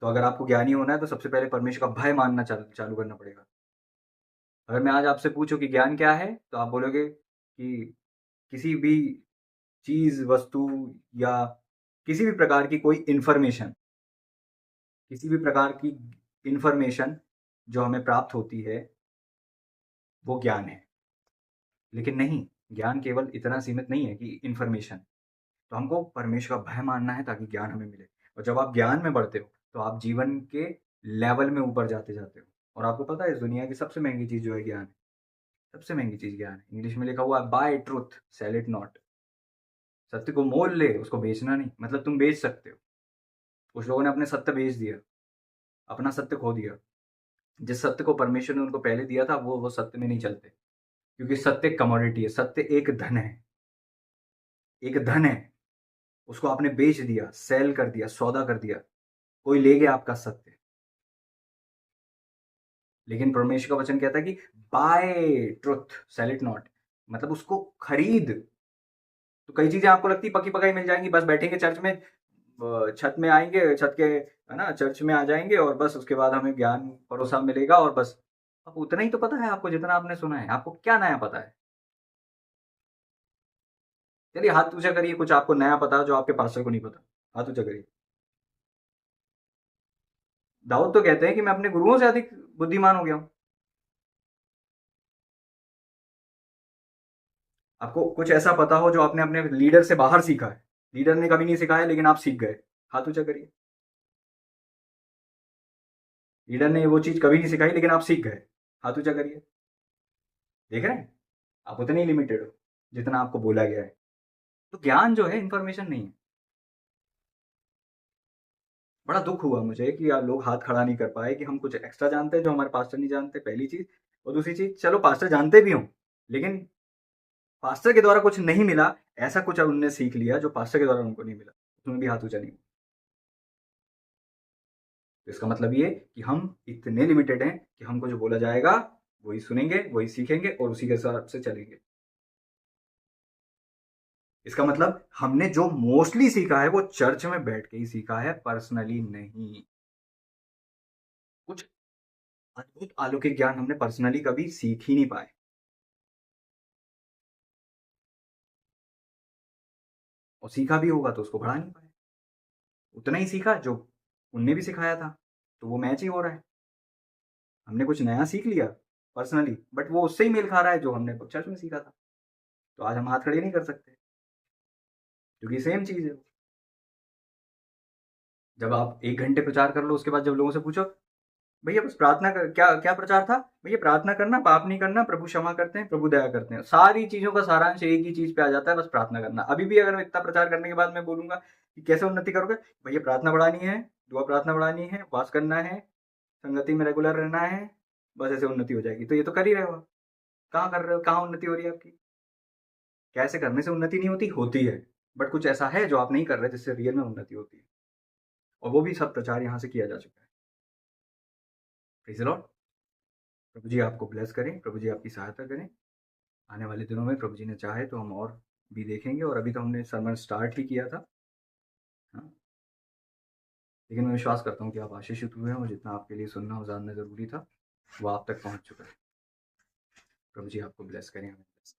S1: तो अगर आपको ज्ञानी होना है तो सबसे पहले परमेश्वर का भय मानना चालू करना पड़ेगा। अगर मैं आज आपसे पूछूं कि ज्ञान क्या है, तो आप बोलोगे कि किसी भी चीज, वस्तु या किसी भी प्रकार की कोई इंफॉर्मेशन, किसी भी प्रकार की इंफॉर्मेशन जो हमें प्राप्त होती है वो ज्ञान है। लेकिन नहीं, ज्ञान केवल इतना सीमित नहीं है कि इंफॉर्मेशन। तो हमको परमेश्वर का भय मानना है ताकि ज्ञान हमें मिले। और जब आप ज्ञान में बढ़ते हो तो आप जीवन के लेवल में ऊपर जाते जाते हो। और आपको पता है इस दुनिया की सबसे महंगी चीज जो है ज्ञान है। सबसे महंगी चीज ज्ञान है। इंग्लिश में लिखा हुआ है buy truth sell it not. सत्य को मोल ले, उसको बेचना नहीं। मतलब तुम बेच सकते हो। कुछ लोगों ने अपने सत्य बेच दिया, अपना सत्य खो दिया। जिस सत्य को परमेश्वर ने उनको पहले दिया था वो सत्य में नहीं चलते, क्योंकि सत्य एक कमोडिटी है। सत्य एक धन है, एक धन है। उसको आपने बेच दिया, सेल कर दिया, सौदा कर दिया। कोई ले गया आपका सत्य। लेकिन परमेश्वर का वचन कहता है कि buy truth sell it not. मतलब उसको खरीद। तो कई चीजें आपको लगती पक्की पकाई मिल जाएंगी, बस बैठेंगे चर्च में, छत में आएंगे, छत के, है ना, चर्च में आ जाएंगे और बस उसके बाद हमें ज्ञान परोसा मिलेगा और बस। अब उतना ही तो पता है आपको जितना आपने सुना है। आपको क्या नया पता है? चलिए हाथ ऊंचा करिए, कुछ आपको नया पता है जो आपके पास्टर को नहीं पता। हाथ ऊंचा करिए। दाऊद तो कहते हैं कि मैं अपने गुरुओं से अधिक बुद्धिमान हो गया हूं। आपको कुछ ऐसा पता हो जो आपने अपने लीडर से बाहर सीखा है। लीडर ने कभी नहीं सिखाया लेकिन आप सीख गए। हाथ ऊंचा करिए। लीडर ने वो चीज कभी नहीं सिखाई लेकिन आप सीख गए। हाथ ऊंचा करिए। देख रहे हैं, आप उतने ही लिमिटेड हो जितना आपको बोला गया है। तो ज्ञान जो है इंफॉर्मेशन नहीं है। बड़ा दुख हुआ मुझे कि यार लोग हाथ खड़ा नहीं कर पाए कि हम कुछ एक्स्ट्रा जानते हैं जो हमारे पास्टर नहीं जानते, पहली चीज। और दूसरी चीज, चलो पास्टर जानते भी हों लेकिन पास्टर के द्वारा कुछ नहीं मिला, ऐसा कुछ उनने सीख लिया जो पास्टर के द्वारा उनको नहीं मिला, उसमें भी हाथ ऊँचा नहीं। तो इसका मतलब ये कि हम इतने लिमिटेड हैं कि हमको जो बोला जाएगा वही सुनेंगे, वही सीखेंगे और उसी के हिसाब से चलेंगे। इसका मतलब हमने जो मोस्टली सीखा है वो चर्च में बैठ के ही सीखा है, पर्सनली नहीं। कुछ अद्भुत अलौकिक ज्ञान हमने पर्सनली कभी सीख ही नहीं पाए, और सीखा भी होगा तो उसको बढ़ा नहीं पाए। उतना ही सीखा जो उनने भी सिखाया था, तो वो मैच ही हो रहा है। हमने कुछ नया सीख लिया पर्सनली, बट वो उससे ही मेल खा रहा है जो हमने चर्च में सीखा था। तो आज हम हाथ खड़े नहीं कर सकते, क्योंकि सेम चीज़ है। जब आप 1 घंटे प्रचार कर लो, उसके बाद जब लोगों से पूछो, भैया बस प्रार्थना कर, क्या क्या प्रचार था? भैया प्रार्थना करना, पाप नहीं करना, प्रभु क्षमा करते हैं, प्रभु दया करते हैं। सारी चीज़ों का सारांश एक ही चीज़ पे आ जाता है, बस प्रार्थना करना। अभी भी अगर मैं इतना प्रचार करने के बाद मैं बोलूँगा कि कैसे उन्नति करोगे? भैया प्रार्थना बढ़ानी है, दुआ प्रार्थना बढ़ानी है, उपवास करना है, संगति में रेगुलर रहना है, बस ऐसे उन्नति हो जाएगी। तो ये तो कर ही रहे हो आप। कहाँ कर रहे हो? कहाँ उन्नति हो रही है आपकी? कैसे करने से उन्नति नहीं होती? होती है, बट कुछ ऐसा है जो आप नहीं कर रहे जिससे रियल में उन्नति होती है, और वो भी सब प्रचार यहाँ से किया जा चुका है। Praise the lord. प्रभु जी आपको ब्लेस करें, प्रभु जी आपकी सहायता करें। आने वाले दिनों में प्रभु जी ने चाहे तो हम और भी देखेंगे, और अभी तो हमने sermon स्टार्ट ही किया था, हाँ। लेकिन मैं विश्वास करता हूँ कि आप आशीषित हुए हैं, और जितना आपके लिए सुनना और जानना ज़रूरी था, वो आप तक पहुँच चुका है। प्रभु जी आपको ब्लेस करें।